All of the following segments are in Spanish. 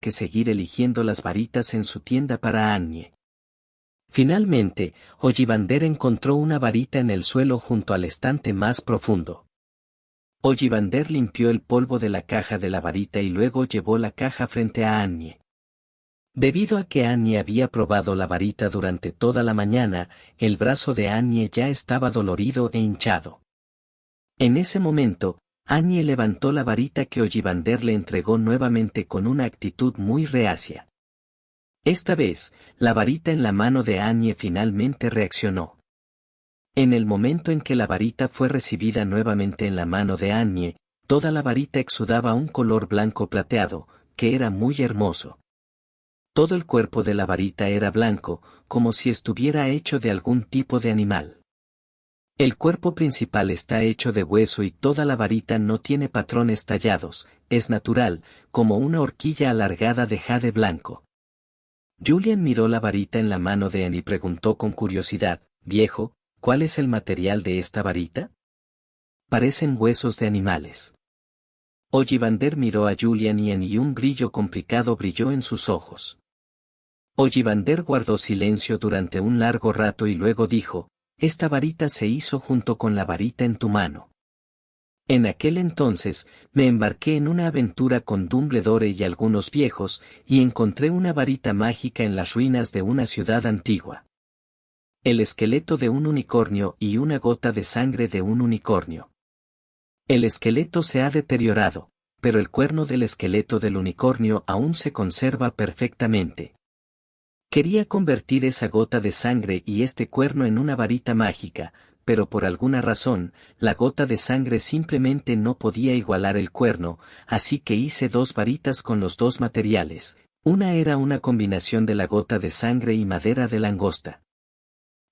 que seguir eligiendo las varitas en su tienda para Annie. Finalmente, Ollivander encontró una varita en el suelo junto al estante más profundo. Ollivander limpió el polvo de la caja de la varita y luego llevó la caja frente a Annie. Debido a que Annie había probado la varita durante toda la mañana, el brazo de Annie ya estaba dolorido e hinchado. En ese momento, Annie levantó la varita que Ollivander le entregó nuevamente con una actitud muy reacia. Esta vez, la varita en la mano de Annie finalmente reaccionó. En el momento en que la varita fue recibida nuevamente en la mano de Annie, toda la varita exudaba un color blanco plateado, que era muy hermoso. Todo el cuerpo de la varita era blanco, como si estuviera hecho de algún tipo de animal. El cuerpo principal está hecho de hueso y toda la varita no tiene patrones tallados, es natural, como una horquilla alargada de jade blanco. Julian miró la varita en la mano de Annie y preguntó con curiosidad, «Viejo, ¿cuál es el material de esta varita?» «Parecen huesos de animales». Ollivander miró a Julian y un brillo complicado brilló en sus ojos. Ollivander guardó silencio durante un largo rato y luego dijo, «Esta varita se hizo junto con la varita en tu mano. En aquel entonces, me embarqué en una aventura con Dumbledore y algunos viejos, y encontré una varita mágica en las ruinas de una ciudad antigua. El esqueleto de un unicornio y una gota de sangre de un unicornio. El esqueleto se ha deteriorado, pero el cuerno del esqueleto del unicornio aún se conserva perfectamente. Quería convertir esa gota de sangre y este cuerno en una varita mágica, pero por alguna razón, la gota de sangre simplemente no podía igualar el cuerno, así que hice dos varitas con los dos materiales. Una era una combinación de la gota de sangre y madera de langosta.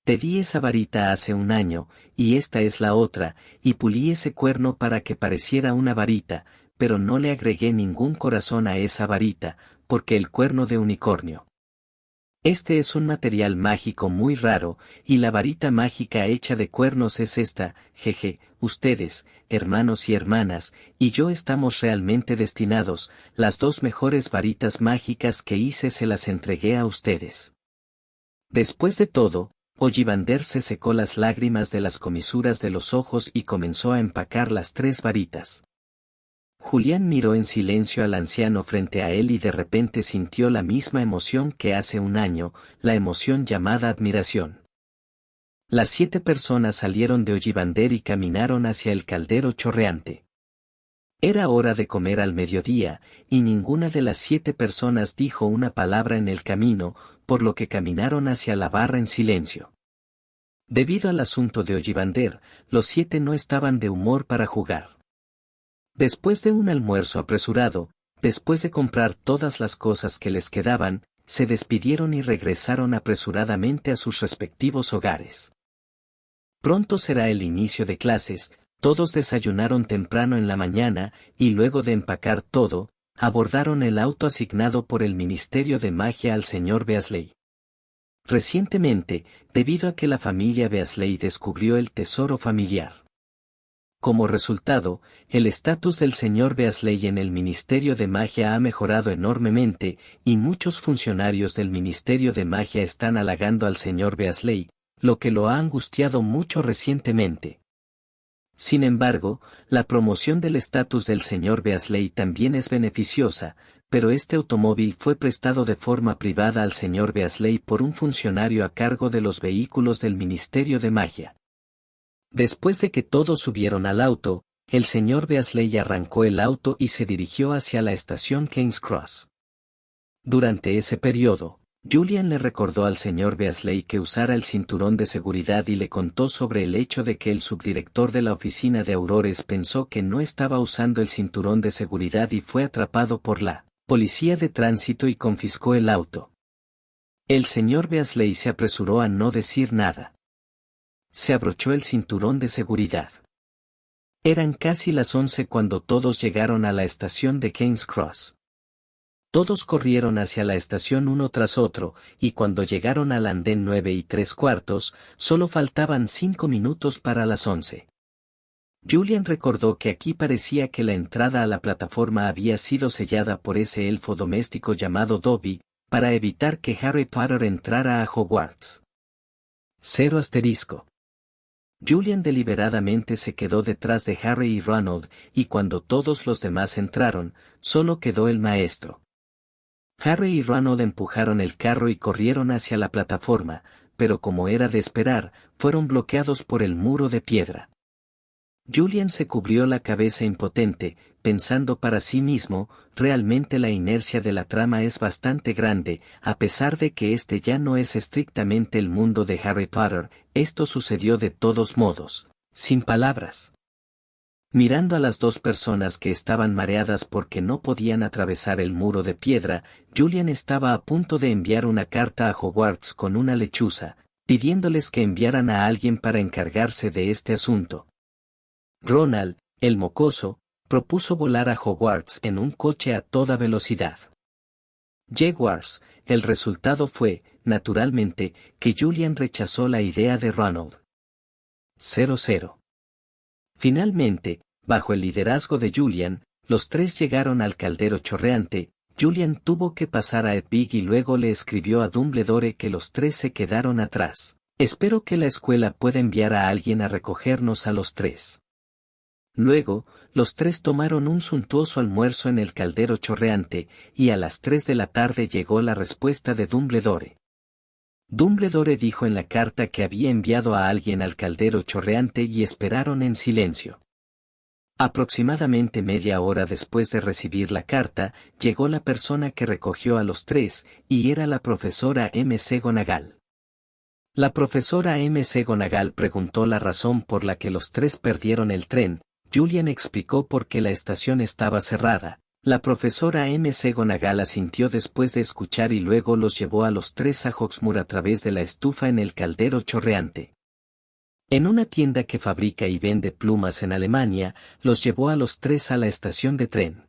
Te di esa varita hace un año, y esta es la otra, y pulí ese cuerno para que pareciera una varita, pero no le agregué ningún corazón a esa varita, porque el cuerno de unicornio. Este es un material mágico muy raro, y la varita mágica hecha de cuernos es esta, jeje, ustedes, hermanos y hermanas, y yo estamos realmente destinados, las dos mejores varitas mágicas que hice se las entregué a ustedes. Después de todo, Ollivander se secó las lágrimas de las comisuras de los ojos y comenzó a empacar las tres varitas. Julián miró en silencio al anciano frente a él y de repente sintió la misma emoción que hace un año, la emoción llamada admiración. Las 7 personas salieron de Ollivander y caminaron hacia el caldero chorreante. Era hora de comer al mediodía, y ninguna de las 7 personas dijo una palabra en el camino, por lo que caminaron hacia la barra en silencio. Debido al asunto de Ollivander, los 7 no estaban de humor para jugar. Después de un almuerzo apresurado, después de comprar todas las cosas que les quedaban, se despidieron y regresaron apresuradamente a sus respectivos hogares. Pronto será el inicio de clases, todos desayunaron temprano en la mañana, y luego de empacar todo, abordaron el auto asignado por el Ministerio de Magia al señor Weasley. Recientemente, debido a que la familia Weasley descubrió el tesoro familiar. Como resultado, el estatus del señor Weasley en el Ministerio de Magia ha mejorado enormemente, y muchos funcionarios del Ministerio de Magia están halagando al señor Weasley, lo que lo ha angustiado mucho recientemente. Sin embargo, la promoción del estatus del señor Weasley también es beneficiosa, pero este automóvil fue prestado de forma privada al señor Weasley por un funcionario a cargo de los vehículos del Ministerio de Magia. Después de que todos subieron al auto, el señor Weasley arrancó el auto y se dirigió hacia la estación King's Cross. Durante ese periodo, Julian le recordó al señor Weasley que usara el cinturón de seguridad y le contó sobre el hecho de que el subdirector de la oficina de Aurores pensó que no estaba usando el cinturón de seguridad y fue atrapado por la policía de tránsito y confiscó el auto. El señor Weasley se apresuró a no decir nada. Se abrochó el cinturón de seguridad. Eran casi las 11 cuando todos llegaron a la estación de King's Cross. Todos corrieron hacia la estación uno tras otro, y cuando llegaron al andén 9 3/4, solo faltaban 5 minutos para las 11. Julian recordó que aquí parecía que la entrada a la plataforma había sido sellada por ese elfo doméstico llamado Dobby, para evitar que Harry Potter entrara a Hogwarts. 0 asterisco. Julian deliberadamente se quedó detrás de Harry y Ronald, y cuando todos los demás entraron, solo quedó el maestro. Harry y Ronald empujaron el carro y corrieron hacia la plataforma, pero como era de esperar, fueron bloqueados por el muro de piedra. Julian se cubrió la cabeza impotente, pensando para sí mismo, realmente la inercia de la trama es bastante grande, a pesar de que este ya no es estrictamente el mundo de Harry Potter, esto sucedió de todos modos, sin palabras. Mirando a las dos personas que estaban mareadas porque no podían atravesar el muro de piedra, Julian estaba a punto de enviar una carta a Hogwarts con una lechuza, pidiéndoles que enviaran a alguien para encargarse de este asunto. Ronald, el mocoso, propuso volar a Hogwarts en un coche a toda velocidad. Jaguars, el resultado fue, naturalmente, que Julian rechazó la idea de Ronald. 00. Finalmente, bajo el liderazgo de Julian, los tres llegaron al caldero chorreante. Julian tuvo que pasar a Hedwig y luego le escribió a Dumbledore que los tres se quedaron atrás. Espero que la escuela pueda enviar a alguien a recogernos a los tres. Luego, los tres tomaron un suntuoso almuerzo en el caldero chorreante, y a las 3 de la tarde llegó la respuesta de Dumbledore. Dumbledore dijo en la carta que había enviado a alguien al caldero chorreante y esperaron en silencio. Aproximadamente media hora después de recibir la carta, llegó la persona que recogió a los tres, y era la profesora McGonagall. La profesora McGonagall preguntó la razón por la que los tres perdieron el tren. Julian explicó por qué la estación estaba cerrada. La profesora McGonagall asintió después de escuchar y luego los llevó a los tres a Hogsmeade a través de la estufa en el caldero chorreante. En una tienda que fabrica y vende plumas en Alemania, los llevó a los tres a la estación de tren.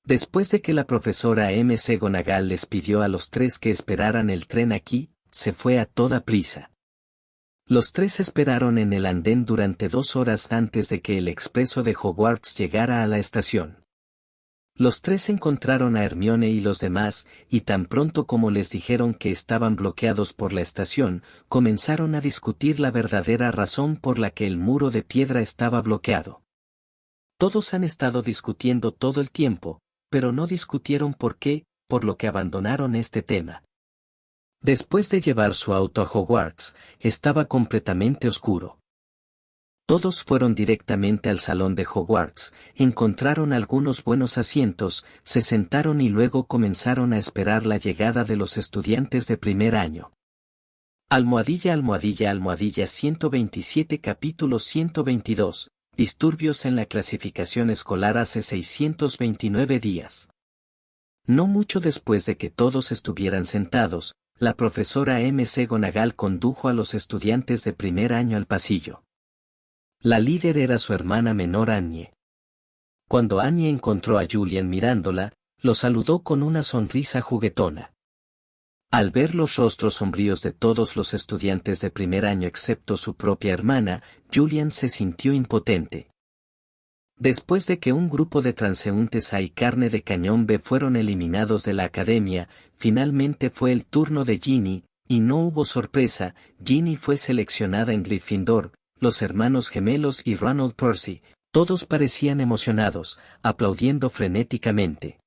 Después de que la profesora McGonagall les pidió a los tres que esperaran el tren aquí, se fue a toda prisa. Los tres esperaron en el andén durante 2 horas antes de que el expreso de Hogwarts llegara a la estación. Los tres encontraron a Hermione y los demás, y tan pronto como les dijeron que estaban bloqueados por la estación, comenzaron a discutir la verdadera razón por la que el muro de piedra estaba bloqueado. Todos han estado discutiendo todo el tiempo, pero no discutieron por qué, por lo que abandonaron este tema. Después de llevar su auto a Hogwarts, estaba completamente oscuro. Todos fueron directamente al salón de Hogwarts, encontraron algunos buenos asientos, se sentaron y luego comenzaron a esperar la llegada de los estudiantes de primer año. Almohadilla almohadilla almohadilla 127 capítulo 122, disturbios en la clasificación escolar hace 629 días. No mucho después de que todos estuvieran sentados, la profesora McGonagall condujo a los estudiantes de primer año al pasillo. La líder era su hermana menor Annie. Cuando Annie encontró a Julian mirándola, lo saludó con una sonrisa juguetona. Al ver los rostros sombríos de todos los estudiantes de primer año excepto su propia hermana, Julian se sintió impotente. Después de que un grupo de transeúntes A y Carne de Cañón B fueron eliminados de la academia, finalmente fue el turno de Ginny, y no hubo sorpresa, Ginny fue seleccionada en Gryffindor. Los hermanos gemelos y Ronald Percy, todos parecían emocionados, aplaudiendo frenéticamente.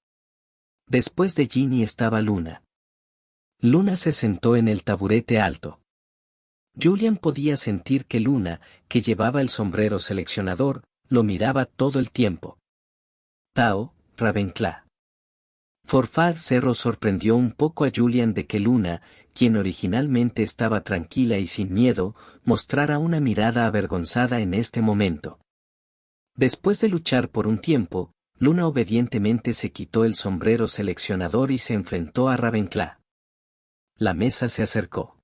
Después de Ginny estaba Luna. Luna se sentó en el taburete alto. Julian podía sentir que Luna, que llevaba el sombrero seleccionador, lo miraba todo el tiempo. Tao, Ravenclaw. Forfad Cerro sorprendió un poco a Julian de que Luna, quien originalmente estaba tranquila y sin miedo, mostrara una mirada avergonzada en este momento. Después de luchar por un tiempo, Luna obedientemente se quitó el sombrero seleccionador y se enfrentó a Ravenclaw. La mesa se acercó.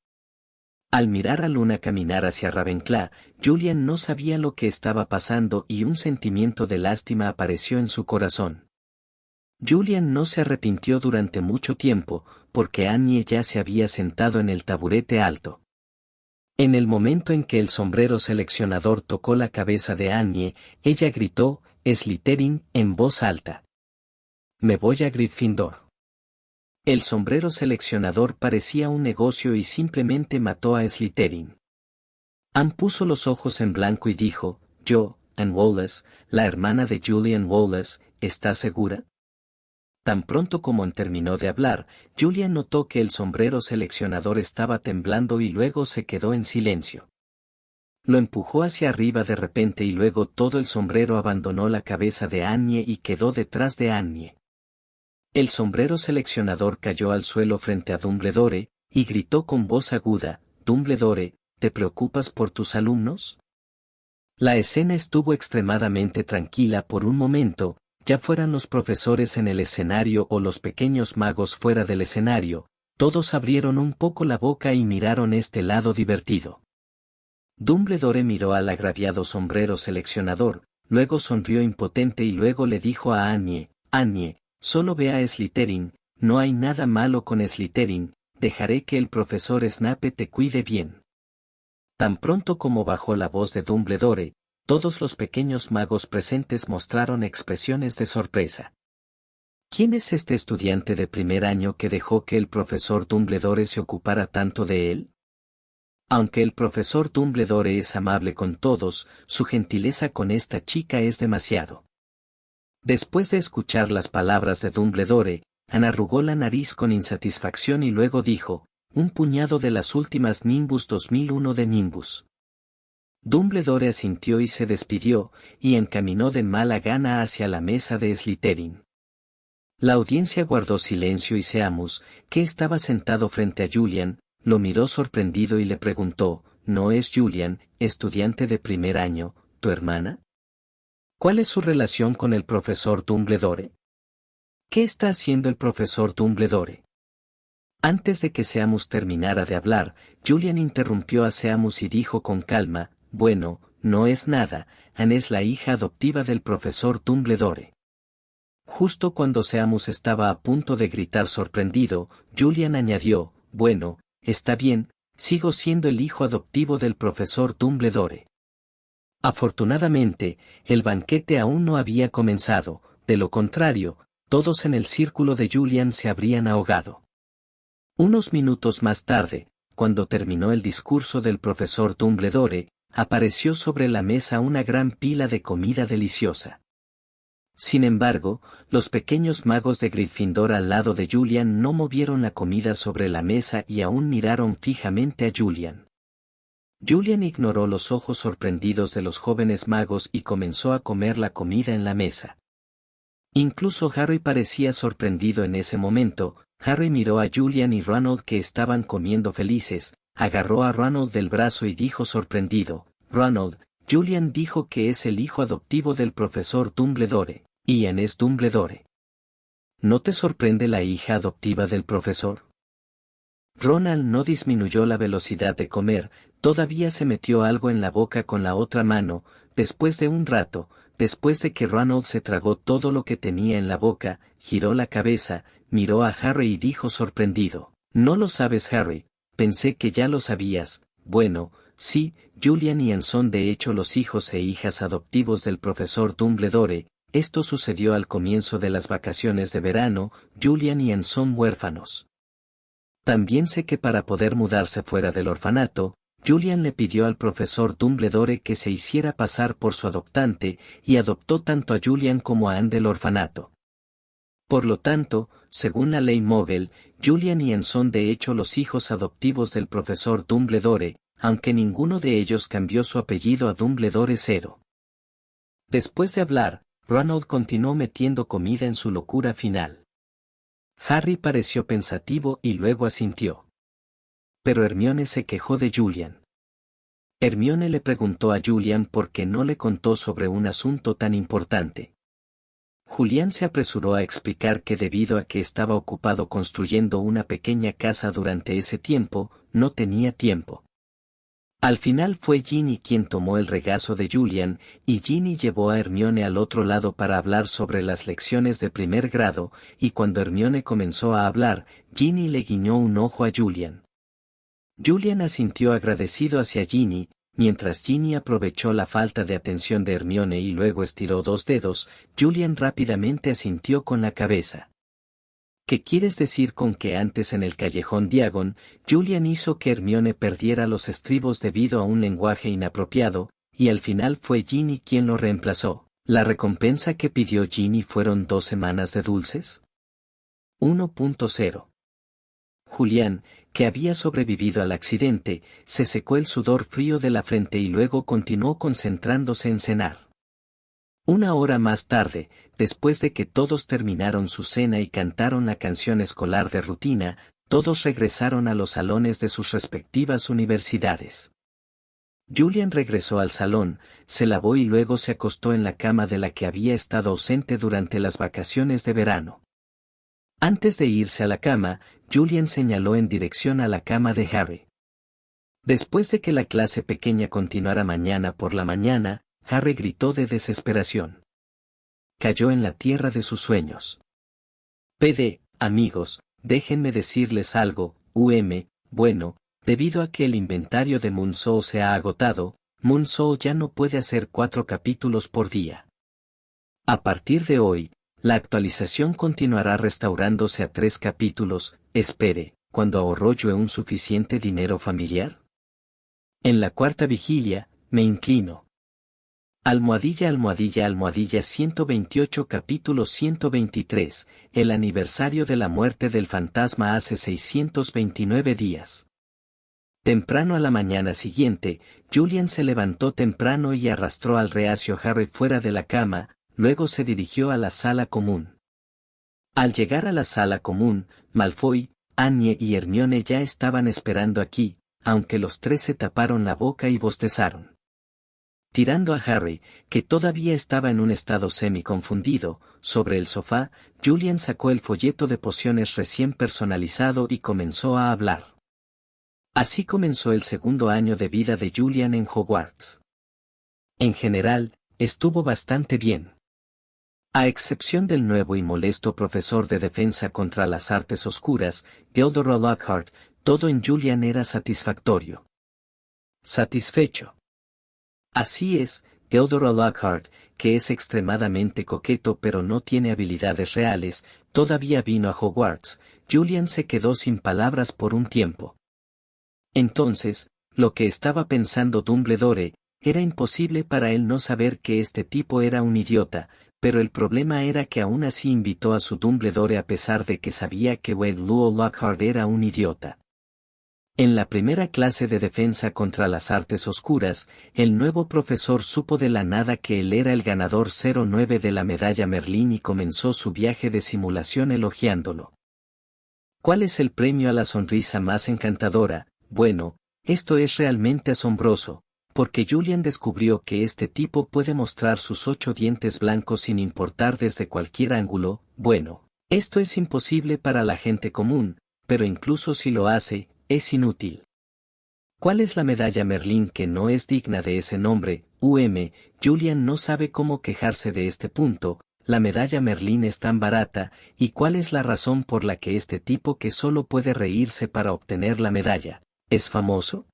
Al mirar a Luna caminar hacia Ravenclaw, Julian no sabía lo que estaba pasando y un sentimiento de lástima apareció en su corazón. Julian no se arrepintió durante mucho tiempo, porque Annie ya se había sentado en el taburete alto. En el momento en que el sombrero seleccionador tocó la cabeza de Annie, ella gritó, Slytherin, en voz alta. Me voy a Gryffindor. El sombrero seleccionador parecía un negocio y simplemente mató a Slytherin. Anne puso los ojos en blanco y dijo, yo, Anne Wallace, la hermana de Julian Wallace, ¿estás segura? Tan pronto como Anne terminó de hablar, Julian notó que el sombrero seleccionador estaba temblando y luego se quedó en silencio. Lo empujó hacia arriba de repente y luego todo el sombrero abandonó la cabeza de Annie y quedó detrás de Annie. El sombrero seleccionador cayó al suelo frente a Dumbledore, y gritó con voz aguda, Dumbledore, ¿te preocupas por tus alumnos? La escena estuvo extremadamente tranquila por un momento, ya fueran los profesores en el escenario o los pequeños magos fuera del escenario, todos abrieron un poco la boca y miraron este lado divertido. Dumbledore miró al agraviado sombrero seleccionador, luego sonrió impotente y luego le dijo a Annie, Annie, solo ve a Slytherin, no hay nada malo con Slytherin, dejaré que el profesor Snape te cuide bien. Tan pronto como bajó la voz de Dumbledore, todos los pequeños magos presentes mostraron expresiones de sorpresa. ¿Quién es este estudiante de primer año que dejó que el profesor Dumbledore se ocupara tanto de él? Aunque el profesor Dumbledore es amable con todos, su gentileza con esta chica es demasiado. Después de escuchar las palabras de Dumbledore, Anne arrugó la nariz con insatisfacción y luego dijo, un puñado de las últimas Nimbus 2001 de Nimbus. Dumbledore asintió y se despidió, y encaminó de mala gana hacia la mesa de Slytherin. La audiencia guardó silencio y Seamus, que estaba sentado frente a Julian, lo miró sorprendido y le preguntó, ¿no es Julian, estudiante de primer año, tu hermana? ¿Cuál es su relación con el profesor Dumbledore? ¿Qué está haciendo el profesor Dumbledore? Antes de que Seamus terminara de hablar, Julian interrumpió a Seamus y dijo con calma, bueno, no es nada, Anne es la hija adoptiva del profesor Dumbledore. Justo cuando Seamus estaba a punto de gritar sorprendido, Julian añadió, bueno, está bien, sigo siendo el hijo adoptivo del profesor Dumbledore. Afortunadamente, el banquete aún no había comenzado, de lo contrario, todos en el círculo de Julian se habrían ahogado. Unos minutos más tarde, cuando terminó el discurso del profesor Dumbledore, apareció sobre la mesa una gran pila de comida deliciosa. Sin embargo, los pequeños magos de Gryffindor al lado de Julian no movieron la comida sobre la mesa y aún miraron fijamente a Julian. Julian ignoró los ojos sorprendidos de los jóvenes magos y comenzó a comer la comida en la mesa. Incluso Harry parecía sorprendido en ese momento. Harry miró a Julian y Ronald que estaban comiendo felices, agarró a Ronald del brazo y dijo sorprendido, Ronald, Julian dijo que es el hijo adoptivo del profesor Dumbledore, Ian es Dumbledore. ¿No te sorprende la hija adoptiva del profesor? Ronald no disminuyó la velocidad de comer, todavía se metió algo en la boca con la otra mano, después de un rato, después de que Ronald se tragó todo lo que tenía en la boca, giró la cabeza, miró a Harry y dijo sorprendido, ¿no lo sabes Harry? Pensé que ya lo sabías. Bueno, sí, Julian y Anne son de hecho los hijos e hijas adoptivos del profesor Dumbledore, esto sucedió al comienzo de las vacaciones de verano, Julian y Anne son huérfanos. También sé que para poder mudarse fuera del orfanato, Julian le pidió al profesor Dumbledore que se hiciera pasar por su adoptante, y adoptó tanto a Julian como a Anne del orfanato. Por lo tanto, según la ley Mogul, Julian y Anne son de hecho los hijos adoptivos del profesor Dumbledore, aunque ninguno de ellos cambió su apellido a Dumbledore cero. Después de hablar, Ronald continuó metiendo comida en su locura final. Harry pareció pensativo y luego asintió. Pero Hermione se quejó de Julian. Hermione le preguntó a Julian por qué no le contó sobre un asunto tan importante. Julián se apresuró a explicar que debido a que estaba ocupado construyendo una pequeña casa durante ese tiempo, no tenía tiempo. Al final fue Ginny quien tomó el regazo de Julian, y Ginny llevó a Hermione al otro lado para hablar sobre las lecciones de primer grado, y cuando Hermione comenzó a hablar, Ginny le guiñó un ojo a Julian. Julian asintió agradecido hacia Ginny, mientras Ginny aprovechó la falta de atención de Hermione y luego estiró dos dedos. Julian rápidamente asintió con la cabeza. ¿Qué quieres decir con que antes en el callejón Diagon, Julian hizo que Hermione perdiera los estribos debido a un lenguaje inapropiado, y al final fue Ginny quien lo reemplazó? ¿La recompensa que pidió Ginny fueron 2 semanas de dulces? 1.0 Julián, que había sobrevivido al accidente, se secó el sudor frío de la frente y luego continuó concentrándose en cenar. 1 hora más tarde, después de que todos terminaron su cena y cantaron la canción escolar de rutina, todos regresaron a los salones de sus respectivas universidades. Julian regresó al salón, se lavó y luego se acostó en la cama de la que había estado ausente durante las vacaciones de verano. Antes de irse a la cama, Julian señaló en dirección a la cama de Harry. Después de que la clase pequeña continuara mañana por la mañana, Harry gritó de desesperación. Cayó en la tierra de sus sueños. Amigos, déjenme decirles algo, bueno, debido a que el inventario de Moonso se ha agotado, Moonso ya no puede hacer 4 capítulos por día. A partir de hoy, la actualización continuará restaurándose a 3 capítulos. Espere, ¿cuándo ahorró yo un suficiente dinero familiar? En la 4ª vigilia, me inclino. Almohadilla 128 capítulo 123, el aniversario de la muerte del fantasma hace 629 días. Temprano a la mañana siguiente, Julian se levantó temprano y arrastró al reacio Harry fuera de la cama, luego se dirigió a la sala común. Al llegar a la sala común, Malfoy, Annie y Hermione ya estaban esperando aquí, aunque los 3 se taparon la boca y bostezaron. Tirando a Harry, que todavía estaba en un estado semi-confundido, sobre el sofá, Julian sacó el folleto de pociones recién personalizado y comenzó a hablar. Así comenzó el 2º año de vida de Julian en Hogwarts. En general, estuvo bastante bien. A excepción del nuevo y molesto profesor de defensa contra las artes oscuras, Gilderoy Lockhart, todo en Julian era satisfactorio. Satisfecho. Así es, Gilderoy Lockhart, que es extremadamente coqueto pero no tiene habilidades reales, todavía vino a Hogwarts. Julian se quedó sin palabras por un tiempo. Entonces, lo que estaba pensando Dumbledore, era imposible para él no saber que este tipo era un idiota, pero el problema era que aún así invitó a su Dumbledore a pesar de que sabía que Wade Luo Lockhart era un idiota. En la primera clase de defensa contra las artes oscuras, el nuevo profesor supo de la nada que él era el ganador 09 de la medalla Merlín y comenzó su viaje de simulación elogiándolo. ¿Cuál es el premio a la sonrisa más encantadora? Bueno, esto es realmente asombroso, porque Julian descubrió que este tipo puede mostrar sus 8 dientes blancos sin importar desde cualquier ángulo. Bueno, esto es imposible para la gente común, pero incluso si lo hace, es inútil. ¿Cuál es la medalla Merlín que no es digna de ese nombre? Julian no sabe cómo quejarse de este punto. La medalla Merlín es tan barata, ¿y cuál es la razón por la que este tipo que solo puede reírse para obtener la medalla, es famoso?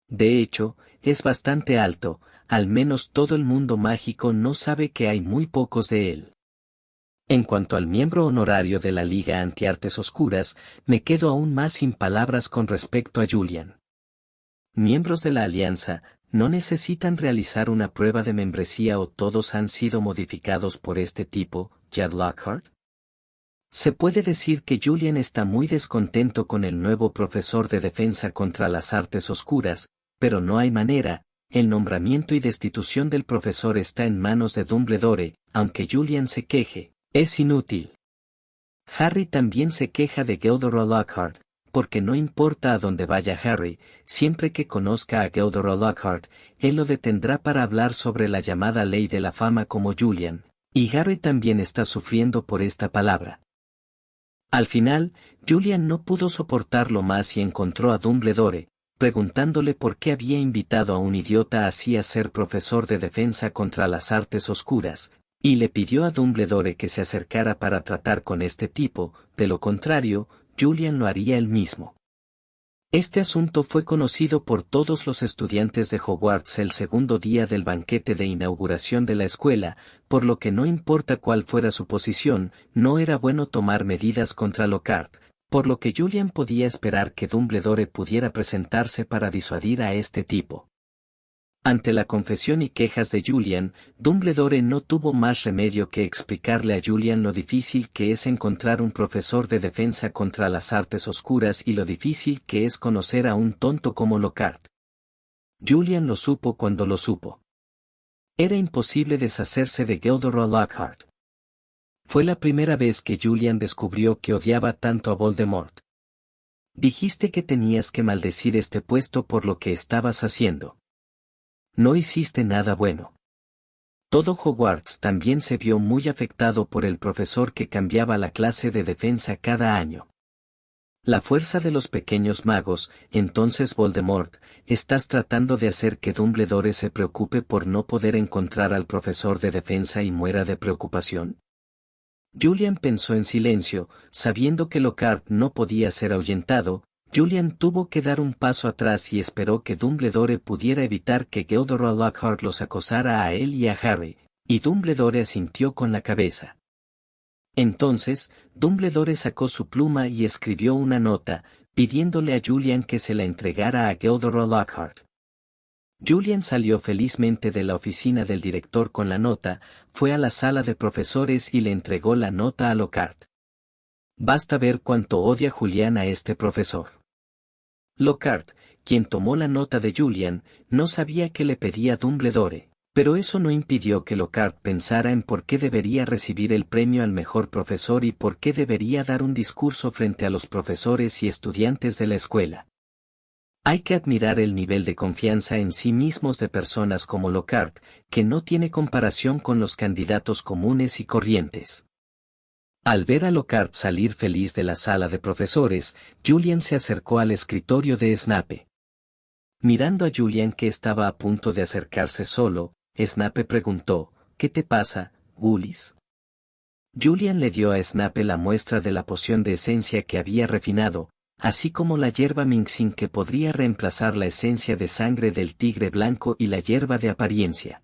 De hecho, es bastante alto, al menos todo el mundo mágico no sabe que hay muy pocos de él. En cuanto al miembro honorario de la Liga Antiartes Oscuras, me quedo aún más sin palabras con respecto a Julian. Miembros de la Alianza, ¿no necesitan realizar una prueba de membresía o todos han sido modificados por este tipo, Jad Lockhart? Se puede decir que Julian está muy descontento con el nuevo profesor de defensa contra las artes oscuras, pero no hay manera, el nombramiento y destitución del profesor está en manos de Dumbledore, aunque Julian se queje, es inútil. Harry también se queja de Gilderoy Lockhart, porque no importa a dónde vaya Harry, siempre que conozca a Gilderoy Lockhart, él lo detendrá para hablar sobre la llamada ley de la fama como Julian, y Harry también está sufriendo por esta palabra. Al final, Julian no pudo soportarlo más y encontró a Dumbledore, preguntándole por qué había invitado a un idiota así a ser profesor de defensa contra las artes oscuras, y le pidió a Dumbledore que se acercara para tratar con este tipo, de lo contrario, Julian lo haría él mismo. Este asunto fue conocido por todos los estudiantes de Hogwarts el segundo día del banquete de inauguración de la escuela, por lo que no importa cuál fuera su posición, no era bueno tomar medidas contra Lockhart, por lo que Julian podía esperar que Dumbledore pudiera presentarse para disuadir a este tipo. Ante la confesión y quejas de Julian, Dumbledore no tuvo más remedio que explicarle a Julian lo difícil que es encontrar un profesor de defensa contra las artes oscuras y lo difícil que es conocer a un tonto como Lockhart. Julian lo supo cuando lo supo. Era imposible deshacerse de Gilderoy Lockhart. Fue la primera vez que Julian descubrió que odiaba tanto a Voldemort. Dijiste que tenías que maldecir este puesto por lo que estabas haciendo. No hiciste nada bueno. Todo Hogwarts también se vio muy afectado por el profesor que cambiaba la clase de defensa cada año. La fuerza de los pequeños magos, entonces Voldemort, ¿estás tratando de hacer que Dumbledore se preocupe por no poder encontrar al profesor de defensa y muera de preocupación? Julian pensó en silencio, sabiendo que Lockhart no podía ser ahuyentado. Julian tuvo que dar un paso atrás y esperó que Dumbledore pudiera evitar que Gilderoy Lockhart los acosara a él y a Harry, y Dumbledore asintió con la cabeza. Entonces, Dumbledore sacó su pluma y escribió una nota, pidiéndole a Julian que se la entregara a Gilderoy Lockhart. Julian salió felizmente de la oficina del director con la nota, fue a la sala de profesores y le entregó la nota a Lockhart. Basta ver cuánto odia Julian a este profesor. Lockhart, quien tomó la nota de Julian, no sabía qué le pedía Dumbledore, pero eso no impidió que Lockhart pensara en por qué debería recibir el premio al mejor profesor y por qué debería dar un discurso frente a los profesores y estudiantes de la escuela. Hay que admirar el nivel de confianza en sí mismos de personas como Lockhart, que no tiene comparación con los candidatos comunes y corrientes. Al ver a Lockhart salir feliz de la sala de profesores, Julian se acercó al escritorio de Snape. Mirando a Julian que estaba a punto de acercarse solo, Snape preguntó, ¿qué te pasa, Gullis? Julian le dio a Snape la muestra de la poción de esencia que había refinado, así como la hierba Minxin que podría reemplazar la esencia de sangre del tigre blanco y la hierba de apariencia.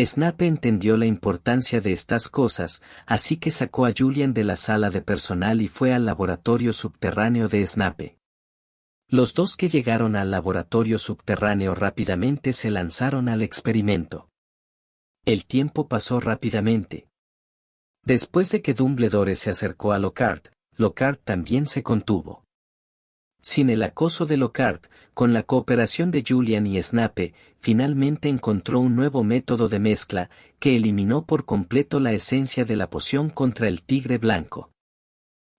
Snape entendió la importancia de estas cosas, así que sacó a Julian de la sala de personal y fue al laboratorio subterráneo de Snape. Los dos que llegaron al laboratorio subterráneo rápidamente se lanzaron al experimento. El tiempo pasó rápidamente. Después de que Dumbledore se acercó a Lockhart, Lockhart también se contuvo. Sin el acoso de Lockhart, con la cooperación de Julian y Snape, finalmente encontró un nuevo método de mezcla, que eliminó por completo la esencia de la poción contra el tigre blanco.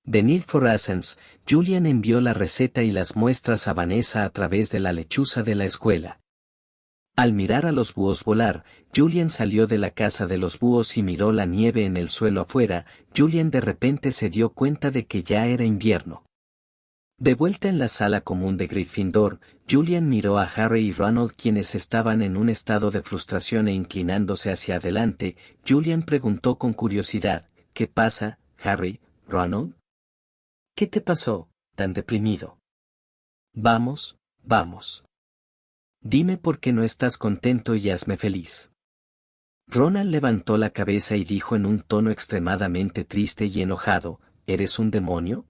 The Need for Essence, Julian envió la receta y las muestras a Vanessa a través de la lechuza de la escuela. Al mirar a los búhos volar, Julian salió de la casa de los búhos y miró la nieve en el suelo afuera. Julian de repente se dio cuenta de que ya era invierno. De vuelta en la sala común de Gryffindor, Julian miró a Harry y Ronald quienes estaban en un estado de frustración e inclinándose hacia adelante. Julian preguntó con curiosidad, ¿qué pasa, Harry, Ronald? ¿Qué te pasó, tan deprimido? Vamos, vamos. Dime por qué no estás contento y hazme feliz. Ronald levantó la cabeza y dijo en un tono extremadamente triste y enojado, ¿eres un demonio?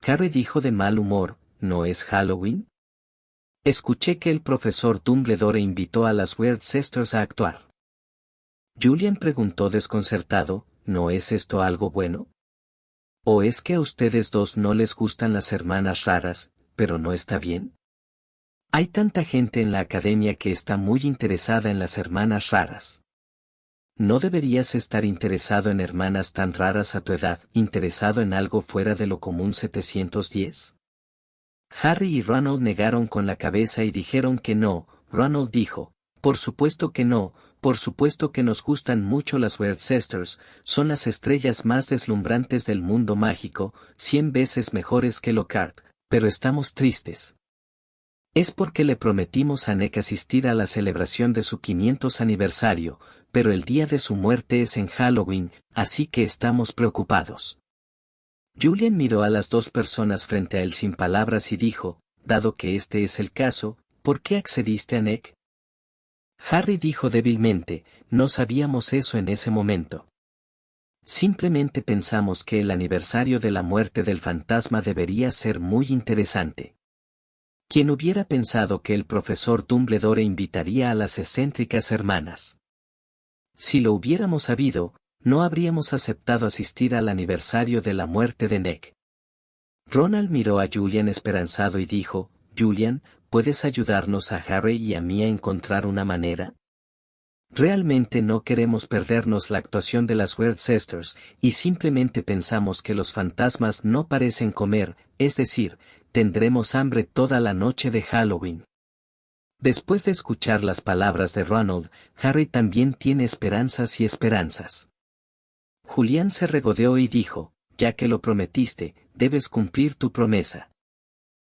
Harry dijo de mal humor, ¿no es Halloween? Escuché que el profesor Dumbledore invitó a las Weird Sisters a actuar. Julian preguntó desconcertado, ¿no es esto algo bueno? ¿O es que a ustedes dos no les gustan las hermanas raras, pero no está bien? Hay tanta gente en la academia que está muy interesada en las hermanas raras. ¿No deberías estar interesado en hermanas tan raras a tu edad, interesado en algo fuera de lo común 710? Harry y Ronald negaron con la cabeza y dijeron que no. Ronald dijo, por supuesto que no, por supuesto que nos gustan mucho las Weird Sisters, son las estrellas más deslumbrantes del mundo mágico, 100 veces mejores que Lockhart, pero estamos tristes. Es porque le prometimos a Nick asistir a la celebración de su 500 aniversario, pero el día de su muerte es en Halloween, así que estamos preocupados. Julian miró a las dos personas frente a él sin palabras y dijo, dado que este es el caso, ¿por qué accediste a Nick? Harry dijo débilmente, no sabíamos eso en ese momento. Simplemente pensamos que el aniversario de la muerte del fantasma debería ser muy interesante. ¿Quién hubiera pensado que el profesor Dumbledore invitaría a las excéntricas hermanas? Si lo hubiéramos sabido, no habríamos aceptado asistir al aniversario de la muerte de Nick. Ronald miró a Julian esperanzado y dijo, Julian, ¿puedes ayudarnos a Harry y a mí a encontrar una manera? Realmente no queremos perdernos la actuación de las Weird Sisters, y simplemente pensamos que los fantasmas no parecen comer, es decir, tendremos hambre toda la noche de Halloween. Después de escuchar las palabras de Ronald, Harry también tiene esperanzas y esperanzas. Julián se regodeó y dijo, ya que lo prometiste, debes cumplir tu promesa.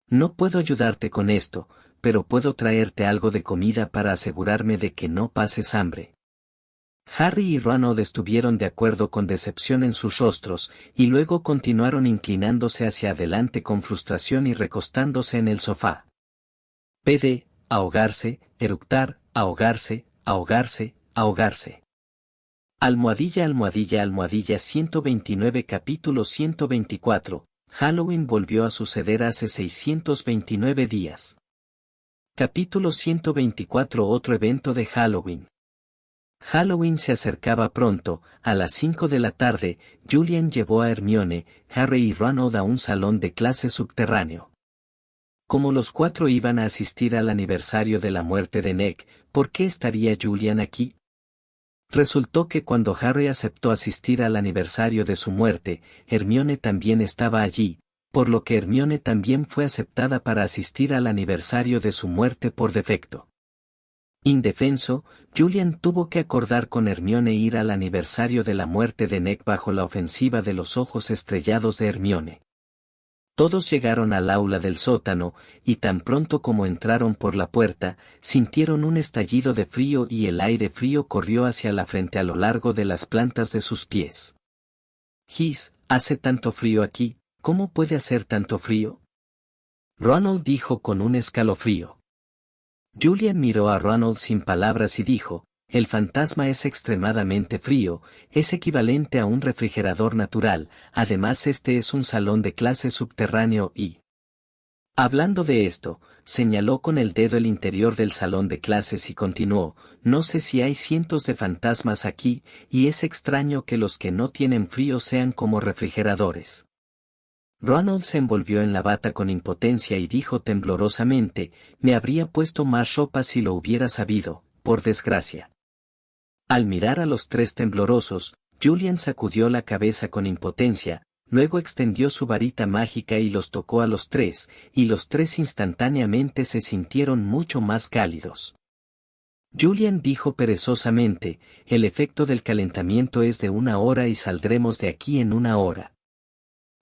No puedo ayudarte con esto, pero puedo traerte algo de comida para asegurarme de que no pases hambre. Harry y Ronald estuvieron de acuerdo con decepción en sus rostros, y luego continuaron inclinándose hacia adelante con frustración y recostándose en el sofá. PD, ahogarse, eructar, ahogarse, ahogarse, ahogarse. Almohadilla almohadilla almohadilla 129 capítulo 124, Halloween volvió a suceder hace 629 días. Capítulo 124 Otro evento de Halloween. Halloween se acercaba pronto, a las 5 de la tarde, Julian llevó a Hermione, Harry y Ronald a un salón de clase subterráneo. Como los cuatro iban a asistir al aniversario de la muerte de Nick, ¿por qué estaría Julian aquí? Resultó que cuando Harry aceptó asistir al aniversario de su muerte, Hermione también estaba allí, por lo que Hermione también fue aceptada para asistir al aniversario de su muerte por defecto. Indefenso, Julian tuvo que acordar con Hermione ir al aniversario de la muerte de Nick bajo la ofensiva de los ojos estrellados de Hermione. Todos llegaron al aula del sótano, y tan pronto como entraron por la puerta, sintieron un estallido de frío y el aire frío corrió hacia la frente a lo largo de las plantas de sus pies. «Gis, hace tanto frío aquí, ¿cómo puede hacer tanto frío?», Ronald dijo con un escalofrío. Julian miró a Ronald sin palabras y dijo, el fantasma es extremadamente frío, es equivalente a un refrigerador natural, además este es un salón de clase subterráneo y... Hablando de esto, señaló con el dedo el interior del salón de clases y continuó, no sé si hay cientos de fantasmas aquí, y es extraño que los que no tienen frío sean como refrigeradores. Ronald se envolvió en la bata con impotencia y dijo temblorosamente, me habría puesto más ropa si lo hubiera sabido, por desgracia. Al mirar a los tres temblorosos, Julian sacudió la cabeza con impotencia, luego extendió su varita mágica y los tocó a los tres, y los tres instantáneamente se sintieron mucho más cálidos. Julian dijo perezosamente, el efecto del calentamiento es de 1 hora y saldremos de aquí en 1 hora.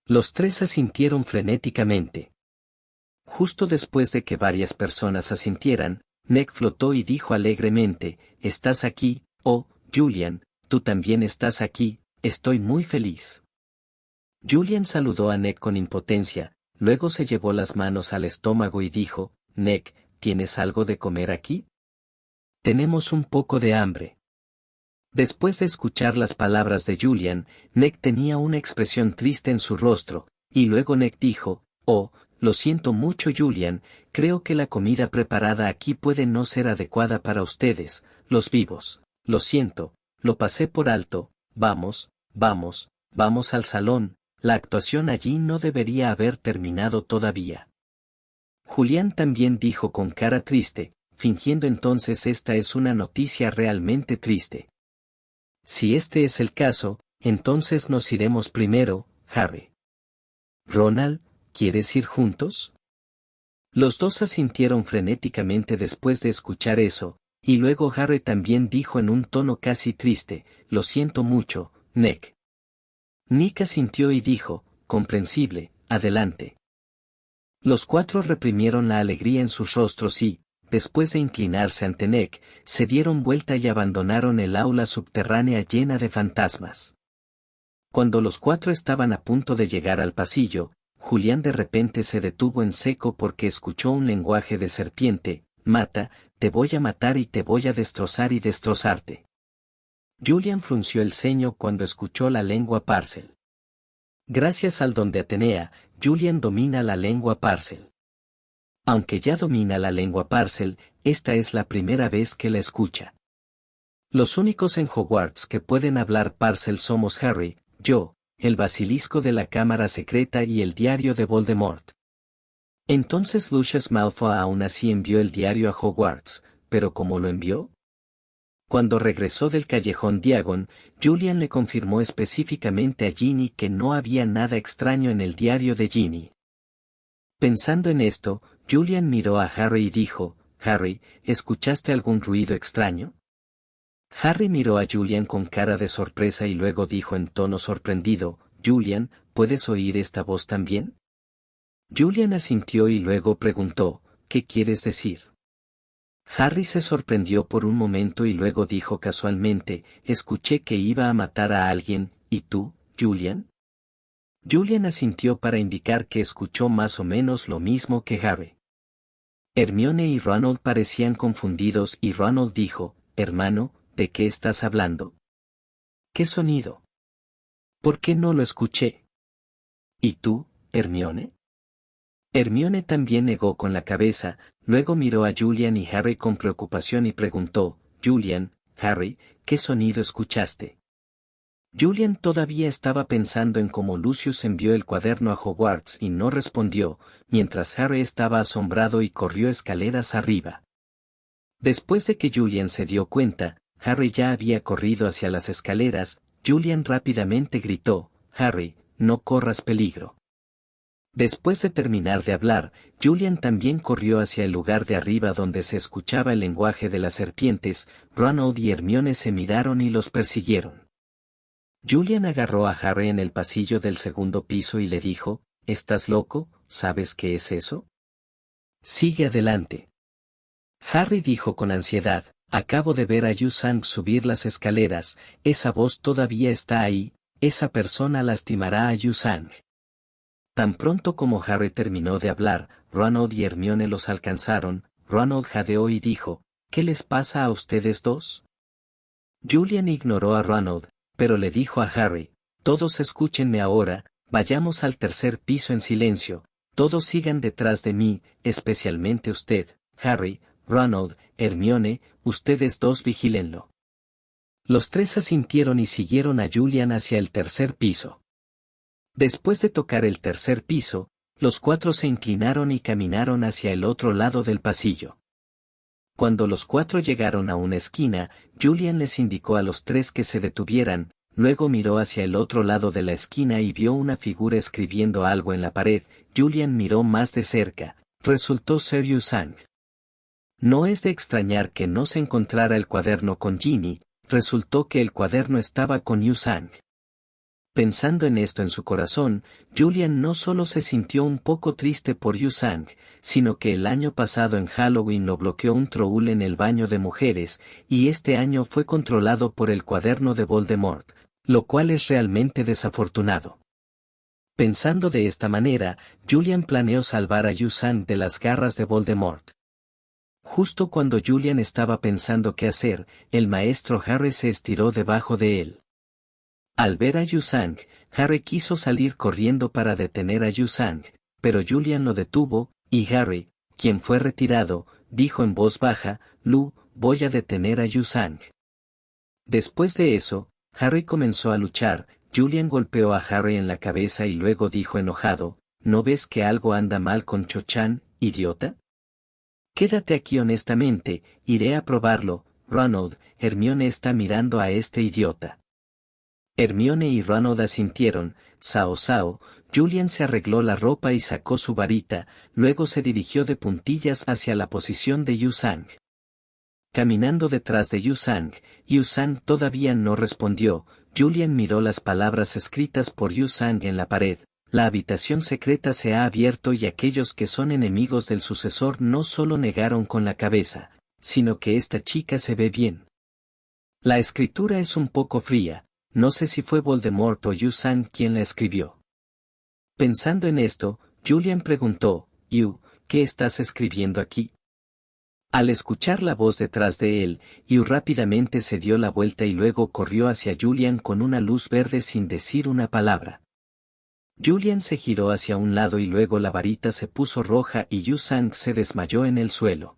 Los tres asintieron frenéticamente. Justo después de que varias personas asintieran, Nick flotó y dijo alegremente, ¿estás aquí? Oh, Julian, tú también estás aquí, estoy muy feliz. Julian saludó a Nick con impotencia, luego se llevó las manos al estómago y dijo, Nick, ¿tienes algo de comer aquí? Tenemos un poco de hambre. Después de escuchar las palabras de Julian, Nick tenía una expresión triste en su rostro, y luego Nick dijo, oh, lo siento mucho Julian, creo que la comida preparada aquí puede no ser adecuada para ustedes, los vivos. Lo siento, lo pasé por alto, vamos, vamos, vamos al salón, la actuación allí no debería haber terminado todavía. Julián también dijo con cara triste, fingiendo entonces esta es una noticia realmente triste. Si este es el caso, entonces nos iremos primero, Harry. Ronald, ¿quieres ir juntos? Los dos asintieron frenéticamente después de escuchar eso, y luego Harry también dijo en un tono casi triste, lo siento mucho, Nick. Nick asintió y dijo, comprensible, adelante. Los cuatro reprimieron la alegría en sus rostros y, después de inclinarse ante Nick, se dieron vuelta y abandonaron el aula subterránea llena de fantasmas. Cuando los cuatro estaban a punto de llegar al pasillo, Julián de repente se detuvo en seco porque escuchó un lenguaje de serpiente: mata, te voy a matar y te voy a destrozar y destrozarte. Julián frunció el ceño cuando escuchó la lengua Parcel. Gracias al don de Atenea, Julián domina la lengua Parcel. Aunque ya domina la lengua Parcel, esta es la primera vez que la escucha. Los únicos en Hogwarts que pueden hablar Parcel somos Harry, yo, el basilisco de la cámara secreta y el diario de Voldemort. Entonces Lucius Malfoy aún así envió el diario a Hogwarts, pero ¿cómo lo envió? Cuando regresó del callejón Diagon, Julian le confirmó específicamente a Ginny que no había nada extraño en el diario de Ginny. Pensando en esto, Julian miró a Harry y dijo: Harry, ¿escuchaste algún ruido extraño? Harry miró a Julian con cara de sorpresa y luego dijo en tono sorprendido: Julian, ¿puedes oír esta voz también? Julian asintió y luego preguntó: ¿qué quieres decir? Harry se sorprendió por un momento y luego dijo casualmente: escuché que iba a matar a alguien, ¿y tú, Julian? Julian asintió para indicar que escuchó más o menos lo mismo que Harry. Hermione y Ronald parecían confundidos y Ronald dijo: hermano, ¿de qué estás hablando? ¿Qué sonido? ¿Por qué no lo escuché? ¿Y tú, Hermione? Hermione también negó con la cabeza, luego miró a Julian y Harry con preocupación y preguntó: Julian, Harry, ¿qué sonido escuchaste? Julian todavía estaba pensando en cómo Lucius envió el cuaderno a Hogwarts y no respondió, mientras Harry estaba asombrado y corrió escaleras arriba. Después de que Julian se dio cuenta, Harry ya había corrido hacia las escaleras. Julian rápidamente gritó: Harry, no corras peligro. Después de terminar de hablar, Julian también corrió hacia el lugar de arriba donde se escuchaba el lenguaje de las serpientes. Ronald y Hermione se miraron y los persiguieron. Julian agarró a Harry en el pasillo del segundo piso y le dijo: ¿estás loco? ¿Sabes qué es eso? Sigue adelante. Harry dijo con ansiedad: acabo de ver a Yu-Sang subir las escaleras, esa voz todavía está ahí, esa persona lastimará a Yu-Sang. Tan pronto como Harry terminó de hablar, Ronald y Hermione los alcanzaron. Ronald jadeó y dijo: ¿qué les pasa a ustedes dos? Julian ignoró a Ronald, pero le dijo a Harry: todos escúchenme ahora, vayamos al tercer piso en silencio, todos sigan detrás de mí, especialmente usted, Harry, Ronald, Hermione, ustedes dos vigílenlo. Los tres asintieron y siguieron a Julian hacia el tercer piso. Después de tocar el tercer piso, los cuatro se inclinaron y caminaron hacia el otro lado del pasillo. Cuando los cuatro llegaron a una esquina, Julian les indicó a los tres que se detuvieran, luego miró hacia el otro lado de la esquina y vio una figura escribiendo algo en la pared. Julian miró más de cerca, resultó ser Yu-Sang. No es de extrañar que no se encontrara el cuaderno con Ginny, resultó que el cuaderno estaba con Yu-Sang. Pensando en esto en su corazón, Julian no solo se sintió un poco triste por Yu-Sang, sino que el año pasado en Halloween lo bloqueó un troll en el baño de mujeres, y este año fue controlado por el cuaderno de Voldemort, lo cual es realmente desafortunado. Pensando de esta manera, Julian planeó salvar a Yu-Sang de las garras de Voldemort. Justo cuando Julian estaba pensando qué hacer, el maestro Harry se estiró debajo de él. Al ver a Yu-Sang, Harry quiso salir corriendo para detener a Yu-Sang, pero Julian lo detuvo, y Harry, quien fue retirado, dijo en voz baja: Lu, voy a detener a Yu-Sang. Después de eso, Harry comenzó a luchar. Julian golpeó a Harry en la cabeza y luego dijo enojado: ¿no ves que algo anda mal con Cho-Chan, idiota? Quédate aquí honestamente, iré a probarlo. Ronald, Hermione está mirando a este idiota. Hermione y Ronald asintieron. Sao Sao, Julian se arregló la ropa y sacó su varita, luego se dirigió de puntillas hacia la posición de Yu-Sang. Caminando detrás de Yu-Sang, Yu-Sang todavía no respondió. Julian miró las palabras escritas por Yu-Sang en la pared: la habitación secreta se ha abierto y aquellos que son enemigos del sucesor no solo negaron con la cabeza, sino que esta chica se ve bien. La escritura es un poco fría, no sé si fue Voldemort o Yu Sang quien la escribió. Pensando en esto, Julian preguntó, Yu, ¿qué estás escribiendo aquí? Al escuchar la voz detrás de él, Yu rápidamente se dio la vuelta y luego corrió hacia Julian con una luz verde sin decir una palabra. Julian se giró hacia un lado y luego la varita se puso roja y Yu Sang se desmayó en el suelo.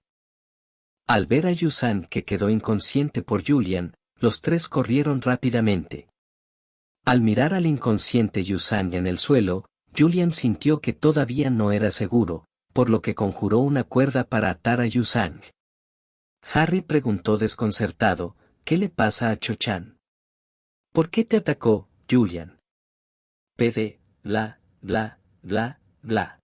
Al ver a Yu Sang que quedó inconsciente por Julian, los tres corrieron rápidamente. Al mirar al inconsciente Yu Sang en el suelo, Julian sintió que todavía no era seguro, por lo que conjuró una cuerda para atar a Yu Sang. Harry preguntó desconcertado, ¿qué le pasa a Cho-chan? ¿Por qué te atacó, Julian? PD, bla, bla, bla, bla.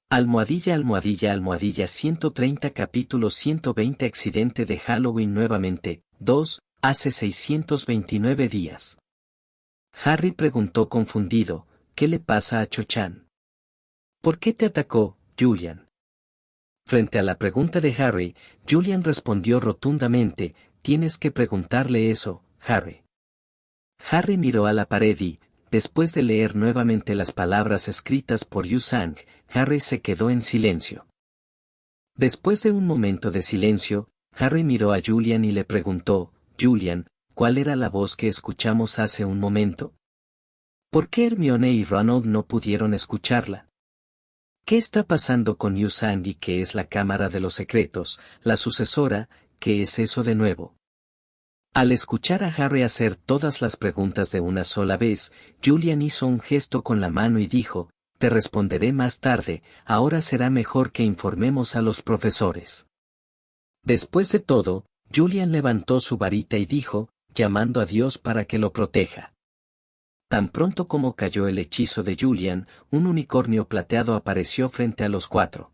Almohadilla almohadilla almohadilla 130 capítulo 120 accidente de Halloween nuevamente, 2, hace 629 días. Harry preguntó confundido, ¿qué le pasa a Cho-chan? ¿Por qué te atacó, Julian? Frente a la pregunta de Harry, Julian respondió rotundamente, tienes que preguntarle eso, Harry. Harry miró a la pared y, después de leer nuevamente las palabras escritas por Yu Sang, Harry se quedó en silencio. Después de un momento de silencio, Harry miró a Julian y le preguntó, Julian, ¿cuál era la voz que escuchamos hace un momento? ¿Por qué Hermione y Ronald no pudieron escucharla? ¿Qué está pasando con Yu Sang y qué es la Cámara de los Secretos, la sucesora, qué es eso de nuevo? Al escuchar a Harry hacer todas las preguntas de una sola vez, Julian hizo un gesto con la mano y dijo, te responderé más tarde, ahora será mejor que informemos a los profesores. Después de todo, Julian levantó su varita y dijo, llamando a Dios para que lo proteja. Tan pronto como cayó el hechizo de Julian, un unicornio plateado apareció frente a los cuatro.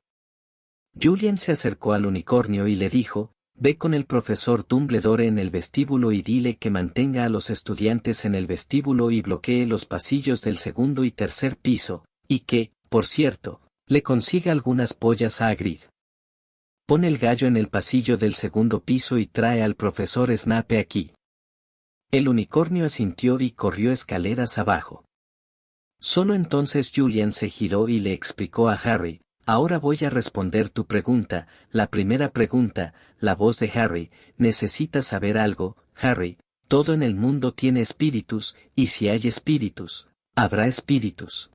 Julian se acercó al unicornio y le dijo, ve con el profesor Dumbledore en el vestíbulo y dile que mantenga a los estudiantes en el vestíbulo y bloquee los pasillos del segundo y tercer piso, y que, por cierto, le consiga algunas pollas a Hagrid. Pon el gallo en el pasillo del segundo piso y trae al profesor Snape aquí. El unicornio asintió y corrió escaleras abajo. Solo entonces Julian se giró y le explicó a Harry, ahora voy a responder tu pregunta, la primera pregunta, la voz de Harry, necesitas saber algo, Harry, todo en el mundo tiene espíritus, y si hay espíritus, habrá espíritus.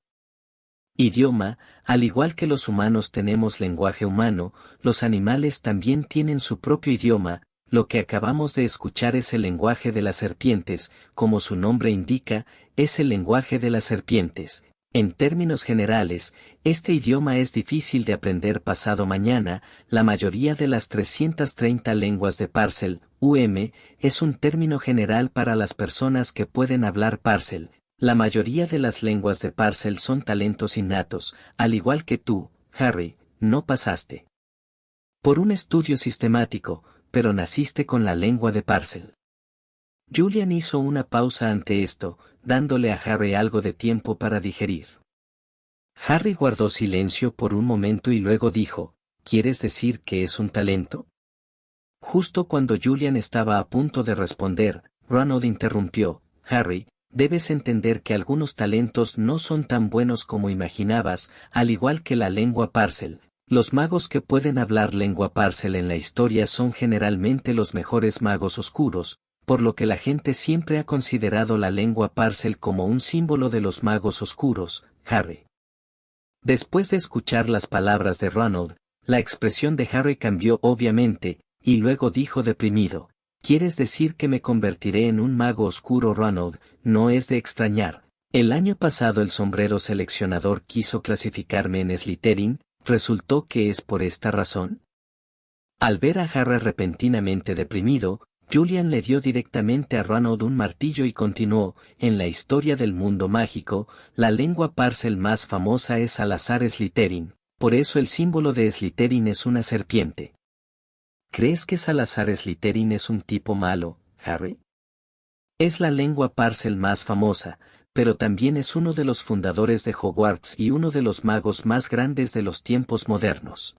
Idioma, al igual que los humanos tenemos lenguaje humano, los animales también tienen su propio idioma. Lo que acabamos de escuchar es el lenguaje de las serpientes, como su nombre indica, es el lenguaje de las serpientes. En términos generales, este idioma es difícil de aprender pasado mañana, la mayoría de las 330 lenguas de Parcel, es un término general para las personas que pueden hablar Parcel. La mayoría de las lenguas de Parcel son talentos innatos, al igual que tú, Harry, no pasaste por un estudio sistemático, pero naciste con la lengua de Parcel. Julian hizo una pausa ante esto, dándole a Harry algo de tiempo para digerir. Harry guardó silencio por un momento y luego dijo, ¿quieres decir que es un talento? Justo cuando Julian estaba a punto de responder, Ronald interrumpió, Harry, debes entender que algunos talentos no son tan buenos como imaginabas, al igual que la lengua Parcel. Los magos que pueden hablar lengua Parcel en la historia son generalmente los mejores magos oscuros, por lo que la gente siempre ha considerado la lengua Parcel como un símbolo de los magos oscuros, Harry. Después de escuchar las palabras de Ronald, la expresión de Harry cambió obviamente, y luego dijo deprimido, ¿quieres decir que me convertiré en un mago oscuro, Ronald? No es de extrañar. El año pasado el sombrero seleccionador quiso clasificarme en Slytherin. ¿Resultó que es por esta razón? Al ver a Harry repentinamente deprimido, Julian le dio directamente a Ronald un martillo y continuó, en la historia del mundo mágico, la lengua Parcel más famosa es Salazar Slytherin, por eso el símbolo de Slytherin es una serpiente. ¿Crees que Salazar Slytherin es un tipo malo, Harry? Es la lengua Parcel más famosa, pero también es uno de los fundadores de Hogwarts y uno de los magos más grandes de los tiempos modernos.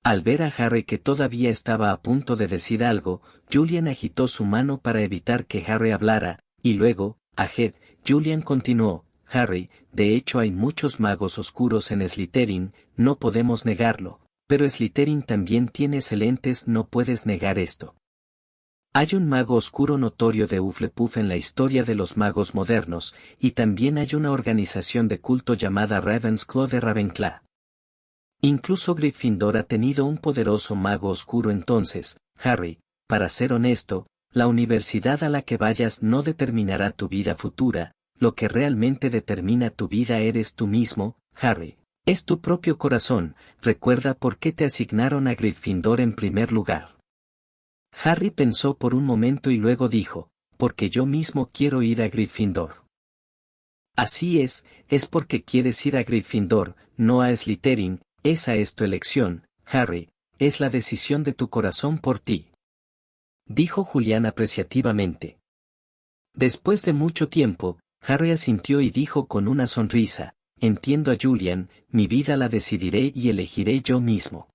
Al ver a Harry que todavía estaba a punto de decir algo, Julian agitó su mano para evitar que Harry hablara, Y luego, Ajed, Julian continuó, Harry, de hecho hay muchos magos oscuros en Slytherin, no podemos negarlo, pero Slytherin también tiene excelentes, no puedes negar esto. Hay un mago oscuro notorio de Hufflepuff en la historia de los magos modernos, y también hay una organización de culto llamada Ravensclaw de Ravenclaw. Incluso Gryffindor ha tenido un poderoso mago oscuro entonces, Harry, para ser honesto, la universidad a la que vayas no determinará tu vida futura, lo que realmente determina tu vida eres tú mismo, Harry. Es tu propio corazón, recuerda por qué te asignaron a Gryffindor en primer lugar. Harry pensó por un momento y luego dijo, porque yo mismo quiero ir a Gryffindor. Así es porque quieres ir a Gryffindor, no a Slytherin, esa es tu elección, Harry, es la decisión de tu corazón por ti. Dijo Julián apreciativamente. Después de mucho tiempo, Harry asintió y dijo con una sonrisa, entiendo a Julian, mi vida la decidiré y elegiré yo mismo.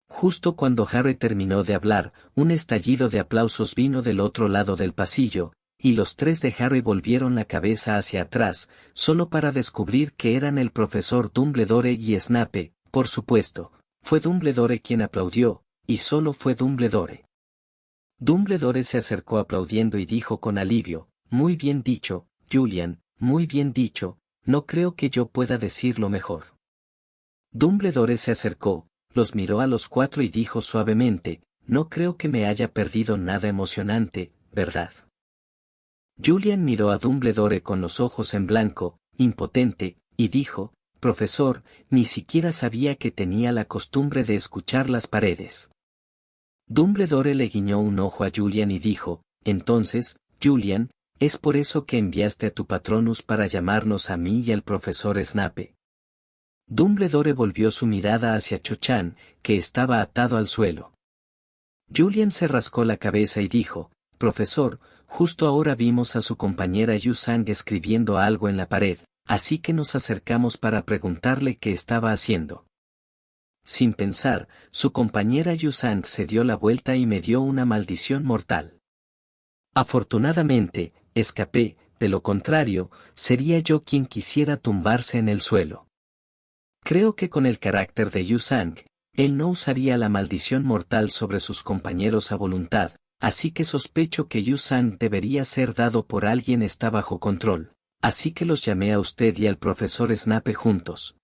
Justo cuando Harry terminó de hablar, un estallido de aplausos vino del otro lado del pasillo, y los tres de Harry volvieron la cabeza hacia atrás, solo para descubrir que eran el profesor Dumbledore y Snape, por supuesto, fue Dumbledore quien aplaudió, y solo fue Dumbledore. Dumbledore se acercó aplaudiendo y dijo con alivio, muy bien dicho, Julian, muy bien dicho, no creo que yo pueda decirlo mejor. Dumbledore se acercó, los miró a los cuatro y dijo suavemente, no creo que me haya perdido nada emocionante, ¿verdad? Julian miró a Dumbledore con los ojos en blanco, impotente, y dijo, profesor, ni siquiera sabía que tenía la costumbre de escuchar las paredes. Dumbledore le guiñó un ojo a Julian y dijo, entonces, Julian, ¿es por eso que enviaste a tu Patronus para llamarnos a mí y al profesor Snape? Dumbledore volvió su mirada hacia Cho Chang, que estaba atado al suelo. Julian se rascó la cabeza y dijo, profesor, justo ahora vimos a su compañera Yu Sang escribiendo algo en la pared, así que nos acercamos para preguntarle qué estaba haciendo. Sin pensar, su compañera Yu Sang se dio la vuelta y me dio una maldición mortal. Afortunadamente, escapé, de lo contrario, sería yo quien quisiera tumbarse en el suelo. Creo que con el carácter de Yu Sang, él no usaría la maldición mortal sobre sus compañeros a voluntad, así que sospecho que Yu Sang debería ser dado por alguien está bajo control, así que los llamé a usted y al profesor Snape juntos.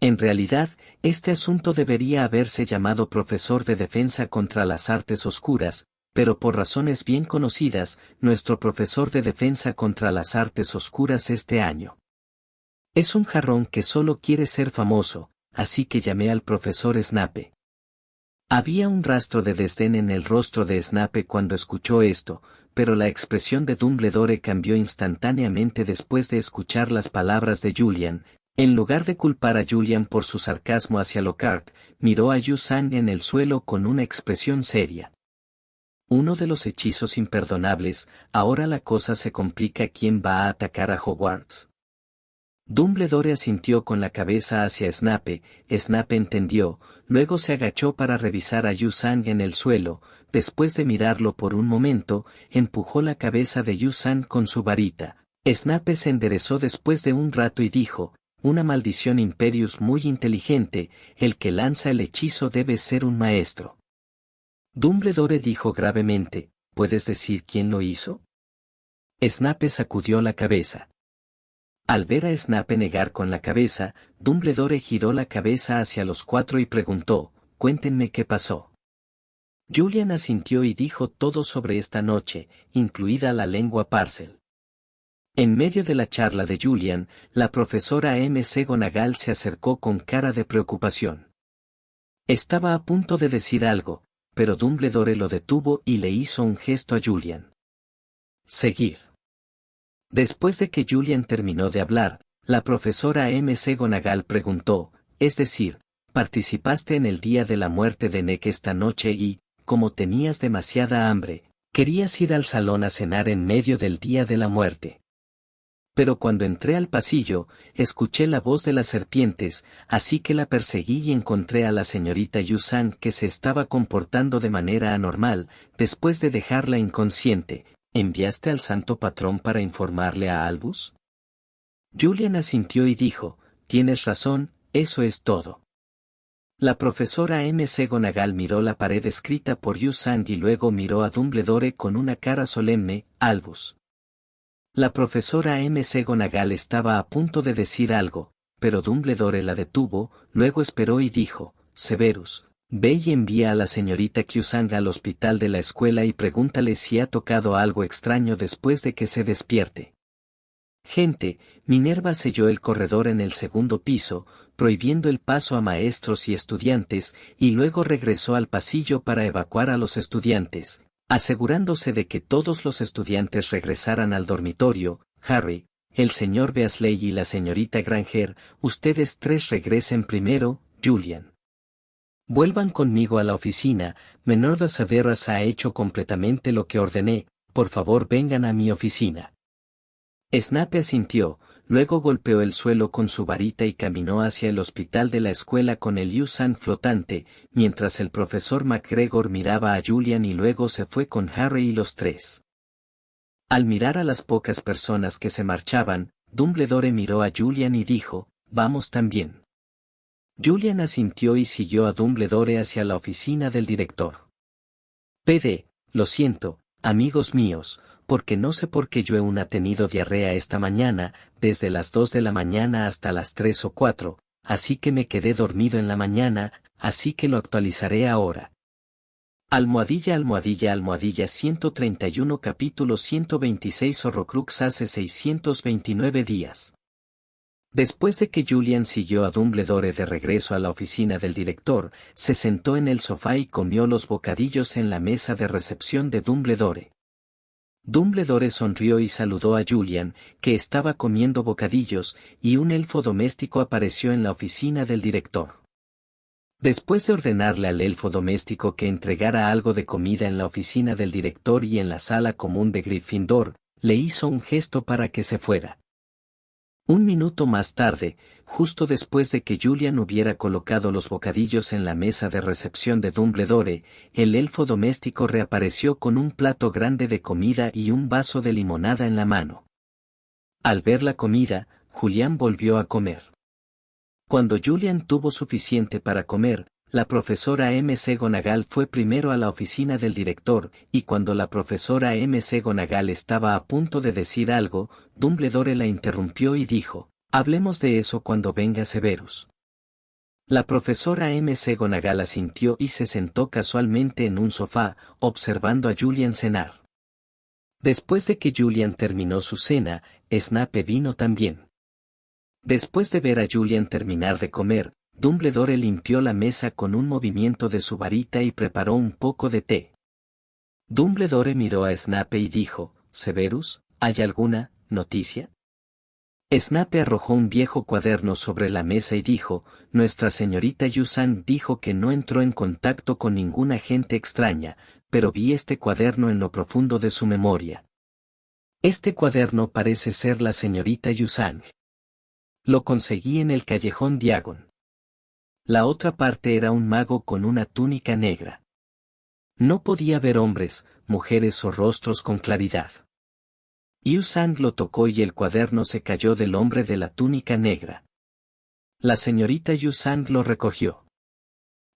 En realidad, este asunto debería haberse llamado profesor de defensa contra las artes oscuras, pero por razones bien conocidas, nuestro profesor de defensa contra las artes oscuras este año es un jarrón que solo quiere ser famoso, así que llamé al profesor Snape. Había un rastro de desdén en el rostro de Snape cuando escuchó esto, pero la expresión de Dumbledore cambió instantáneamente después de escuchar las palabras de Julian. En lugar de culpar a Julian por su sarcasmo hacia Lockhart, miró a Yu Sang en el suelo con una expresión seria. Uno de los hechizos imperdonables, ahora la cosa se complica. ¿Quién va a atacar a Hogwarts? Dumbledore asintió con la cabeza hacia Snape, Snape entendió, luego se agachó para revisar a Yu Sang en el suelo, después de mirarlo por un momento, empujó la cabeza de Yu Sang con su varita. Snape se enderezó después de un rato y dijo, una maldición Imperius muy inteligente, el que lanza el hechizo debe ser un maestro. Dumbledore dijo gravemente, ¿puedes decir quién lo hizo? Snape sacudió la cabeza. Al ver a Snape negar con la cabeza, Dumbledore giró la cabeza hacia los cuatro y preguntó, cuéntenme qué pasó. Julian asintió y dijo todo sobre esta noche, incluida la lengua Parcel. En medio de la charla de Julian, la profesora McGonagall se acercó con cara de preocupación. Estaba a punto de decir algo, pero Dumbledore lo detuvo y le hizo un gesto a Julian. Seguir. Después de que Julian terminó de hablar, la profesora McGonagall preguntó, es decir, participaste en el día de la muerte de Nick esta noche y, como tenías demasiada hambre, querías ir al salón a cenar en medio del día de la muerte. Pero cuando entré al pasillo, escuché la voz de las serpientes, así que la perseguí y encontré a la señorita Yu Sang que se estaba comportando de manera anormal, después de dejarla inconsciente. ¿Enviaste al santo patrón para informarle a Albus? Julian asintió y dijo, tienes razón, eso es todo. La profesora McGonagall miró la pared escrita por Yu-Sang y luego miró a Dumbledore con una cara solemne, Albus. La profesora McGonagall estaba a punto de decir algo, pero Dumbledore la detuvo, luego esperó y dijo, Severus, ve y envía a la señorita Yu-Sang al hospital de la escuela y pregúntale si ha tocado algo extraño después de que se despierte. Gente, Minerva selló el corredor en el segundo piso, prohibiendo el paso a maestros y estudiantes, y luego regresó al pasillo para evacuar a los estudiantes, asegurándose de que todos los estudiantes regresaran al dormitorio. Harry, el señor Weasley y la señorita Granger, ustedes tres regresen primero. Julian. Vuelvan conmigo a la oficina. Minerva Severus ha hecho completamente lo que ordené, por favor vengan a mi oficina. Snape asintió, luego golpeó el suelo con su varita y caminó hacia el hospital de la escuela con el Yu-Sang flotante, mientras el profesor McGregor miraba a Julian y luego se fue con Harry y los tres. Al mirar a las pocas personas que se marchaban, Dumbledore miró a Julian y dijo, vamos también. Julian asintió y siguió a Dumbledore hacia la oficina del director. PD, lo siento, amigos míos, porque no sé por qué yo ha tenido diarrea esta mañana, desde las 2 de la mañana hasta las 3 o 4, así que me quedé dormido en la mañana, así que lo actualizaré ahora. Almohadilla almohadilla almohadilla 131 capítulo 126 Horrocrux hace 629 días. Después de que Julian siguió a Dumbledore de regreso a la oficina del director, se sentó en el sofá y comió los bocadillos en la mesa de recepción de Dumbledore. Dumbledore sonrió y saludó a Julian, que estaba comiendo bocadillos, y un elfo doméstico apareció en la oficina del director. Después de ordenarle al elfo doméstico que entregara algo de comida en la oficina del director y en la sala común de Gryffindor, le hizo un gesto para que se fuera. Un minuto más tarde, justo después de que Julian hubiera colocado los bocadillos en la mesa de recepción de Dumbledore, el elfo doméstico reapareció con un plato grande de comida y un vaso de limonada en la mano. Al ver la comida, Julian volvió a comer. Cuando Julian tuvo suficiente para comer, la profesora McGonagall fue primero a la oficina del director, y cuando la profesora McGonagall estaba a punto de decir algo, Dumbledore la interrumpió y dijo, hablemos de eso cuando venga Severus. La profesora McGonagall asintió y se sentó casualmente en un sofá, observando a Julian cenar. Después de que Julian terminó su cena, Snape vino también. Después de ver a Julian terminar de comer, Dumbledore limpió la mesa con un movimiento de su varita y preparó un poco de té. Dumbledore miró a Snape y dijo, Severus, ¿hay alguna noticia? Snape arrojó un viejo cuaderno sobre la mesa y dijo, Nuestra señorita Yu-Sang dijo que no entró en contacto con ninguna gente extraña, pero vi este cuaderno en lo profundo de su memoria. Este cuaderno parece ser la señorita Yu-Sang. Lo conseguí en el callejón Diagon. La otra parte era un mago con una túnica negra. No podía ver hombres, mujeres o rostros con claridad. Yu-Sang lo tocó y el cuaderno se cayó del hombre de la túnica negra. La señorita Yu-Sang lo recogió.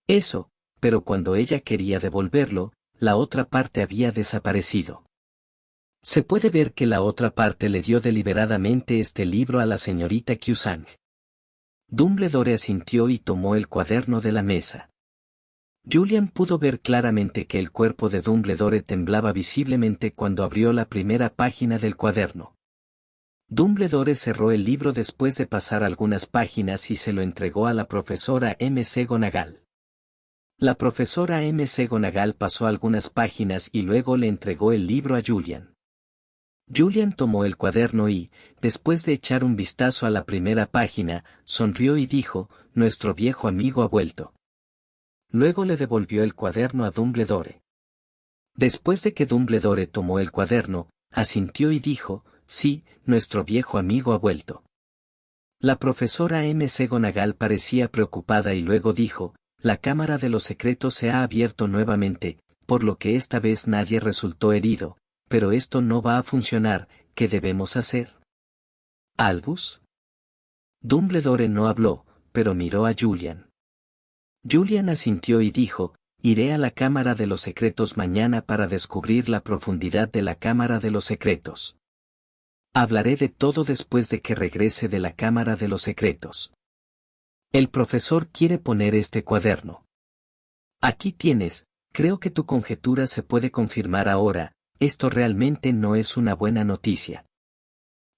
Eso, pero cuando ella quería devolverlo, la otra parte había desaparecido. Se puede ver que la otra parte le dio deliberadamente este libro a la señorita Yu-Sang. Dumbledore asintió y tomó el cuaderno de la mesa. Julian pudo ver claramente que el cuerpo de Dumbledore temblaba visiblemente cuando abrió la primera página del cuaderno. Dumbledore cerró el libro después de pasar algunas páginas y se lo entregó a la profesora McGonagall. La profesora McGonagall pasó algunas páginas y luego le entregó el libro a Julian. Julian tomó el cuaderno y, después de echar un vistazo a la primera página, sonrió y dijo, Nuestro viejo amigo ha vuelto. Luego le devolvió el cuaderno a Dumbledore. Después de que Dumbledore tomó el cuaderno, asintió y dijo, Sí, nuestro viejo amigo ha vuelto. La profesora McGonagall parecía preocupada y luego dijo, La Cámara de los Secretos se ha abierto nuevamente, por lo que esta vez nadie resultó herido, pero esto no va a funcionar, ¿qué debemos hacer? ¿Albus? Dumbledore no habló, pero miró a Julian. Julian asintió y dijo, iré a la Cámara de los Secretos mañana para descubrir la profundidad de la Cámara de los Secretos. Hablaré de todo después de que regrese de la Cámara de los Secretos. El profesor quiere poner este cuaderno. Aquí tienes, creo que tu conjetura se puede confirmar ahora, esto realmente no es una buena noticia.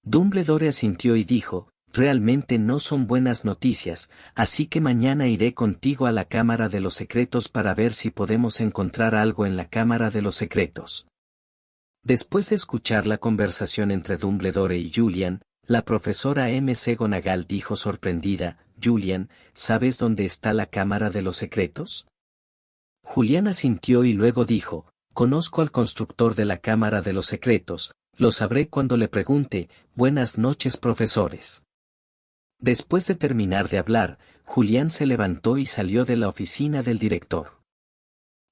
Dumbledore asintió y dijo, realmente no son buenas noticias, así que mañana iré contigo a la Cámara de los Secretos para ver si podemos encontrar algo en la Cámara de los Secretos. Después de escuchar la conversación entre Dumbledore y Julian, la profesora McGonagall dijo sorprendida, Julian, ¿sabes dónde está la Cámara de los Secretos? Julian asintió y luego dijo, conozco al constructor de la Cámara de los Secretos, lo sabré cuando le pregunte, buenas noches profesores. Después de terminar de hablar, Julian se levantó y salió de la oficina del director.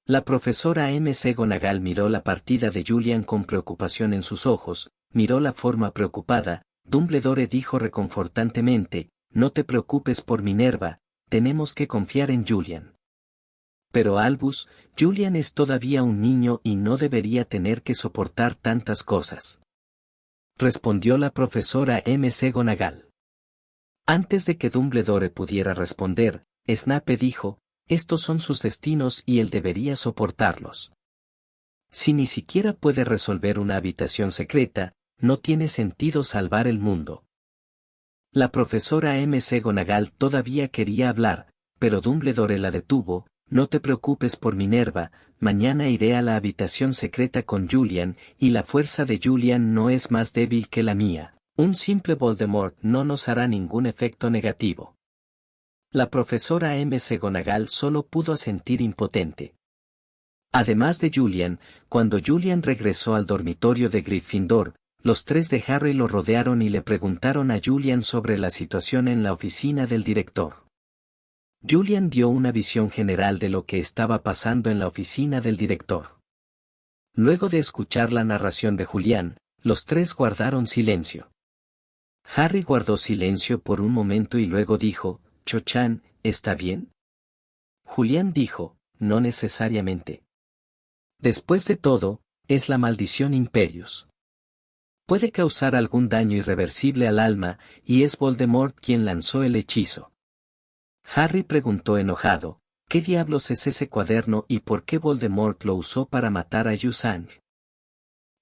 La profesora McGonagall miró la partida de Julian con preocupación en sus ojos, miró la forma preocupada, Dumbledore dijo reconfortantemente, no te preocupes por Minerva, tenemos que confiar en Julian. Pero Albus, Julian es todavía un niño y no debería tener que soportar tantas cosas. Respondió la profesora McGonagall. Antes de que Dumbledore pudiera responder, Snape dijo, estos son sus destinos y él debería soportarlos. Si ni siquiera puede resolver una habitación secreta, no tiene sentido salvar el mundo. La profesora McGonagall todavía quería hablar, pero Dumbledore la detuvo, no te preocupes por Minerva, mañana iré a la habitación secreta con Julian, y la fuerza de Julian no es más débil que la mía, un simple Voldemort no nos hará ningún efecto negativo. La profesora McGonagall solo pudo asentir impotente. Además de Julian, cuando Julian regresó al dormitorio de Gryffindor, los tres de Harry lo rodearon y le preguntaron a Julian sobre la situación en la oficina del director. Julian dio una visión general de lo que estaba pasando en la oficina del director. Luego de escuchar la narración de Julian, los tres guardaron silencio. Harry guardó silencio por un momento y luego dijo, Cho-chan, ¿está bien? Julian dijo, no necesariamente. Después de todo, es la maldición Imperius. Puede causar algún daño irreversible al alma, y es Voldemort quien lanzó el hechizo. Harry preguntó enojado, ¿qué diablos es ese cuaderno y por qué Voldemort lo usó para matar a Yu-Sang?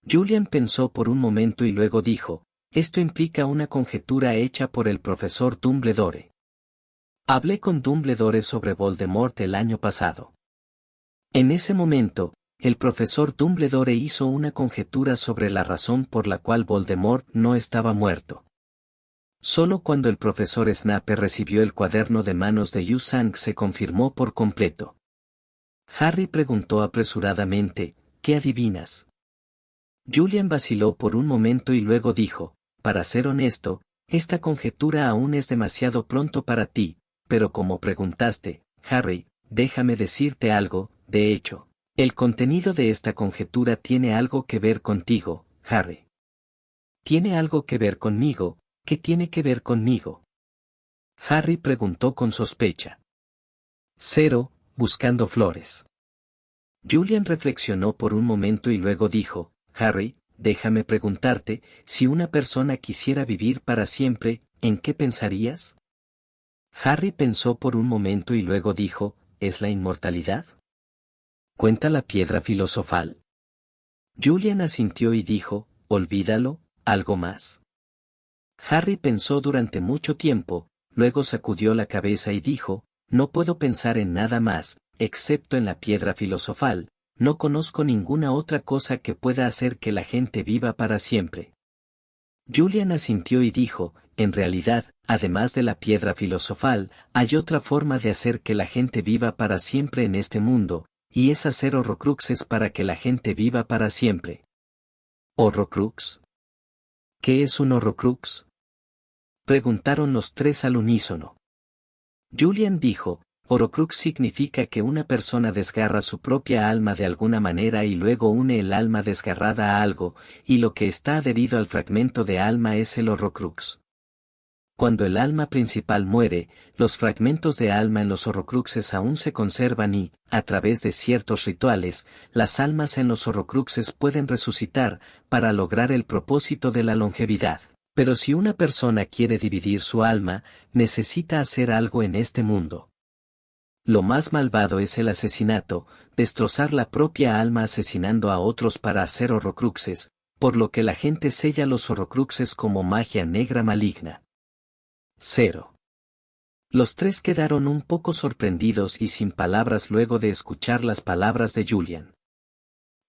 Julian pensó por un momento y luego dijo, esto implica una conjetura hecha por el profesor Dumbledore. Hablé con Dumbledore sobre Voldemort el año pasado. En ese momento, el profesor Dumbledore hizo una conjetura sobre la razón por la cual Voldemort no estaba muerto. Solo cuando el profesor Snape recibió el cuaderno de manos de Yu-Sang se confirmó por completo. Harry preguntó apresuradamente, ¿qué adivinas? Julian vaciló por un momento y luego dijo, para ser honesto, esta conjetura aún es demasiado pronto para ti, pero como preguntaste, Harry, déjame decirte algo, de hecho, el contenido de esta conjetura tiene algo que ver contigo, Harry. ¿Tiene algo que ver conmigo? ¿Qué tiene que ver conmigo? Harry preguntó con sospecha. 0, buscando flores. Julian reflexionó por un momento y luego dijo, Harry, déjame preguntarte, si una persona quisiera vivir para siempre, ¿en qué pensarías? Harry pensó por un momento y luego dijo, ¿es la inmortalidad? ¿Cuenta la piedra filosofal? Julian asintió y dijo, olvídalo, ¿algo más? Harry pensó durante mucho tiempo, luego sacudió la cabeza y dijo, no puedo pensar en nada más, excepto en la piedra filosofal, no conozco ninguna otra cosa que pueda hacer que la gente viva para siempre. Julian asintió y dijo, en realidad, además de la piedra filosofal, hay otra forma de hacer que la gente viva para siempre en este mundo, y es hacer horrocruxes para que la gente viva para siempre. ¿Horrocrux? ¿Qué es un horrocrux? Preguntaron los tres al unísono. Julian dijo, Horrocrux significa que una persona desgarra su propia alma de alguna manera y luego une el alma desgarrada a algo, y lo que está adherido al fragmento de alma es el Horrocrux. Cuando el alma principal muere, los fragmentos de alma en los Horrocruxes aún se conservan y, a través de ciertos rituales, las almas en los Horrocruxes pueden resucitar, para lograr el propósito de la longevidad. Pero si una persona quiere dividir su alma, necesita hacer algo en este mundo. Lo más malvado es el asesinato, destrozar la propia alma asesinando a otros para hacer Horrocruxes, por lo que la gente sella los Horrocruxes como magia negra maligna. 0. Los tres quedaron un poco sorprendidos y sin palabras luego de escuchar las palabras de Julian.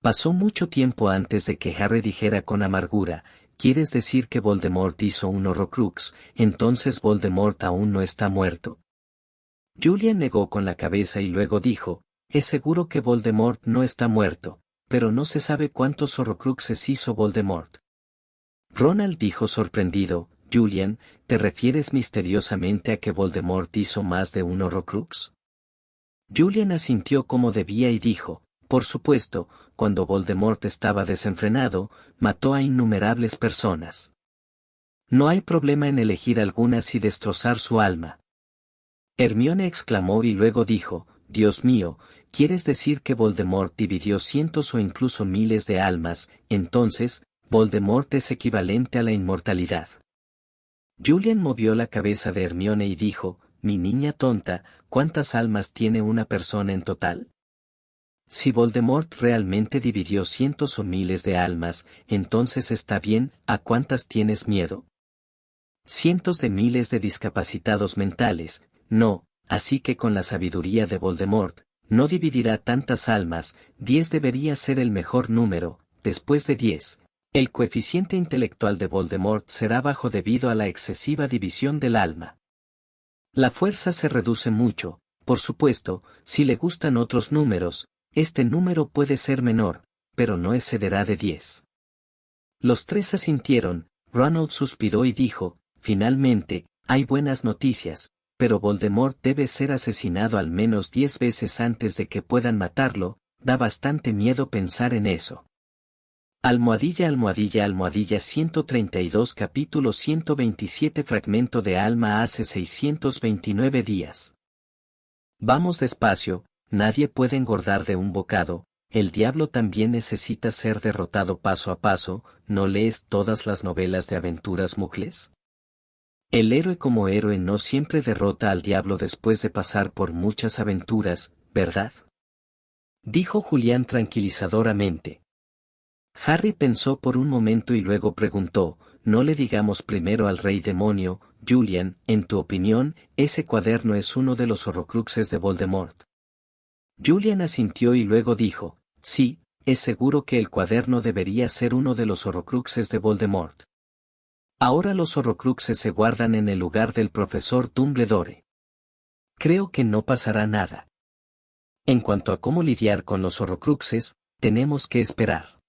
Pasó mucho tiempo antes de que Harry dijera con amargura: ¿quieres decir que Voldemort hizo un Horrocrux? Entonces Voldemort aún no está muerto. Julian negó con la cabeza y luego dijo: es seguro que Voldemort no está muerto, pero no se sabe cuántos Horrocruxes hizo Voldemort. Ronald dijo sorprendido: Julian, ¿te refieres misteriosamente a que Voldemort hizo más de un Horrocrux? Julian asintió como debía y dijo: por supuesto, cuando Voldemort estaba desenfrenado, mató a innumerables personas. No hay problema en elegir algunas y destrozar su alma. Hermione exclamó y luego dijo: Dios mío, ¿quieres decir que Voldemort dividió cientos o incluso miles de almas? Entonces, Voldemort es equivalente a la inmortalidad. Julian movió la cabeza de Hermione y dijo: mi niña tonta, ¿cuántas almas tiene una persona en total? Si Voldemort realmente dividió cientos o miles de almas, entonces está bien. ¿A cuántas tienes miedo? Cientos de miles de discapacitados mentales. No, así que con la sabiduría de Voldemort, no dividirá tantas almas. 10 debería ser el mejor número. Después de 10, el coeficiente intelectual de Voldemort será bajo debido a la excesiva división del alma. La fuerza se reduce mucho, por supuesto. Si le gustan otros números, este número puede ser menor, pero no excederá de 10. Los tres asintieron. Ronald suspiró y dijo: finalmente, hay buenas noticias, pero Voldemort debe ser asesinado al menos 10 veces antes de que puedan matarlo. Da bastante miedo pensar en eso. Almohadilla 132 capítulo 127 fragmento de alma hace 629 días. Vamos despacio, nadie puede engordar de un bocado. El diablo también necesita ser derrotado paso a paso. ¿No lees todas las novelas de aventuras muggles? El héroe como héroe no siempre derrota al diablo después de pasar por muchas aventuras, ¿verdad? Dijo Julián tranquilizadoramente. Harry pensó por un momento y luego preguntó: ¿no le digamos primero al rey demonio, Julian, en tu opinión, ese cuaderno es uno de los Horrocruxes de Voldemort? Julian asintió y luego dijo: sí, es seguro que el cuaderno debería ser uno de los Horrocruxes de Voldemort. Ahora los Horrocruxes se guardan en el lugar del profesor Dumbledore. Creo que no pasará nada. En cuanto a cómo lidiar con los Horrocruxes, tenemos que esperar.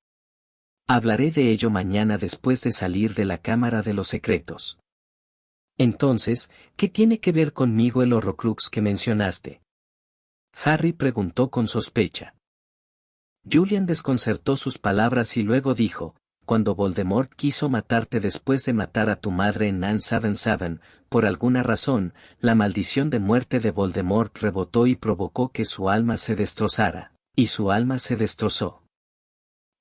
Hablaré de ello mañana después de salir de la Cámara de los Secretos. Entonces, ¿qué tiene que ver conmigo el Horrocrux que mencionaste? Harry preguntó con sospecha. Julian desconcertó sus palabras y luego dijo: cuando Voldemort quiso matarte después de matar a tu madre en Nan-Sabin-Sabin, por alguna razón, la maldición de muerte de Voldemort rebotó y provocó que su alma se destrozara, y su alma se destrozó.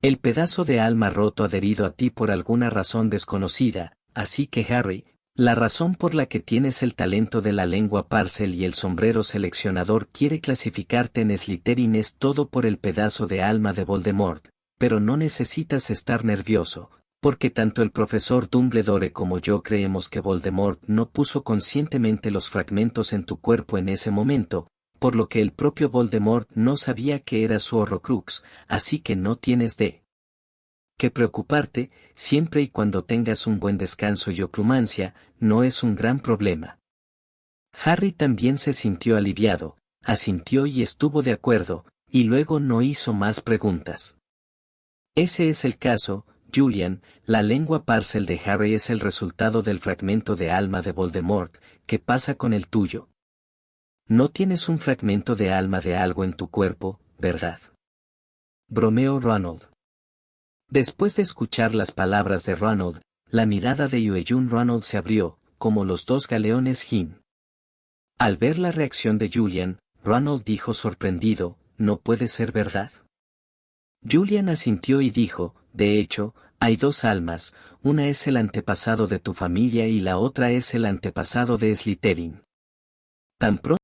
El pedazo de alma roto adherido a ti por alguna razón desconocida, así que Harry, la razón por la que tienes el talento de la lengua Parcel y el sombrero seleccionador quiere clasificarte en Slytherin es todo por el pedazo de alma de Voldemort. Pero no necesitas estar nervioso, porque tanto el profesor Dumbledore como yo creemos que Voldemort no puso conscientemente los fragmentos en tu cuerpo en ese momento, por lo que el propio Voldemort no sabía que era su Horrocrux, así que no tienes de qué preocuparte. Siempre y cuando tengas un buen descanso y oclumancia, no es un gran problema. Harry también se sintió aliviado, asintió y estuvo de acuerdo, y luego no hizo más preguntas. Ese es el caso, Julian. La lengua Parcel de Harry es el resultado del fragmento de alma de Voldemort. ¿Qué pasa con el tuyo? No tienes un fragmento de alma de algo en tu cuerpo, ¿verdad? Bromeó Ronald. Después de escuchar las palabras de Ronald, la mirada de Yueyun Ronald se abrió, como los dos galeones Jim. Al ver la reacción de Julian, Ronald dijo sorprendido, «No puede ser verdad». Julian asintió y dijo, «De hecho, hay dos almas, una es el antepasado de tu familia y la otra es el antepasado de Slytherin». Tan pronto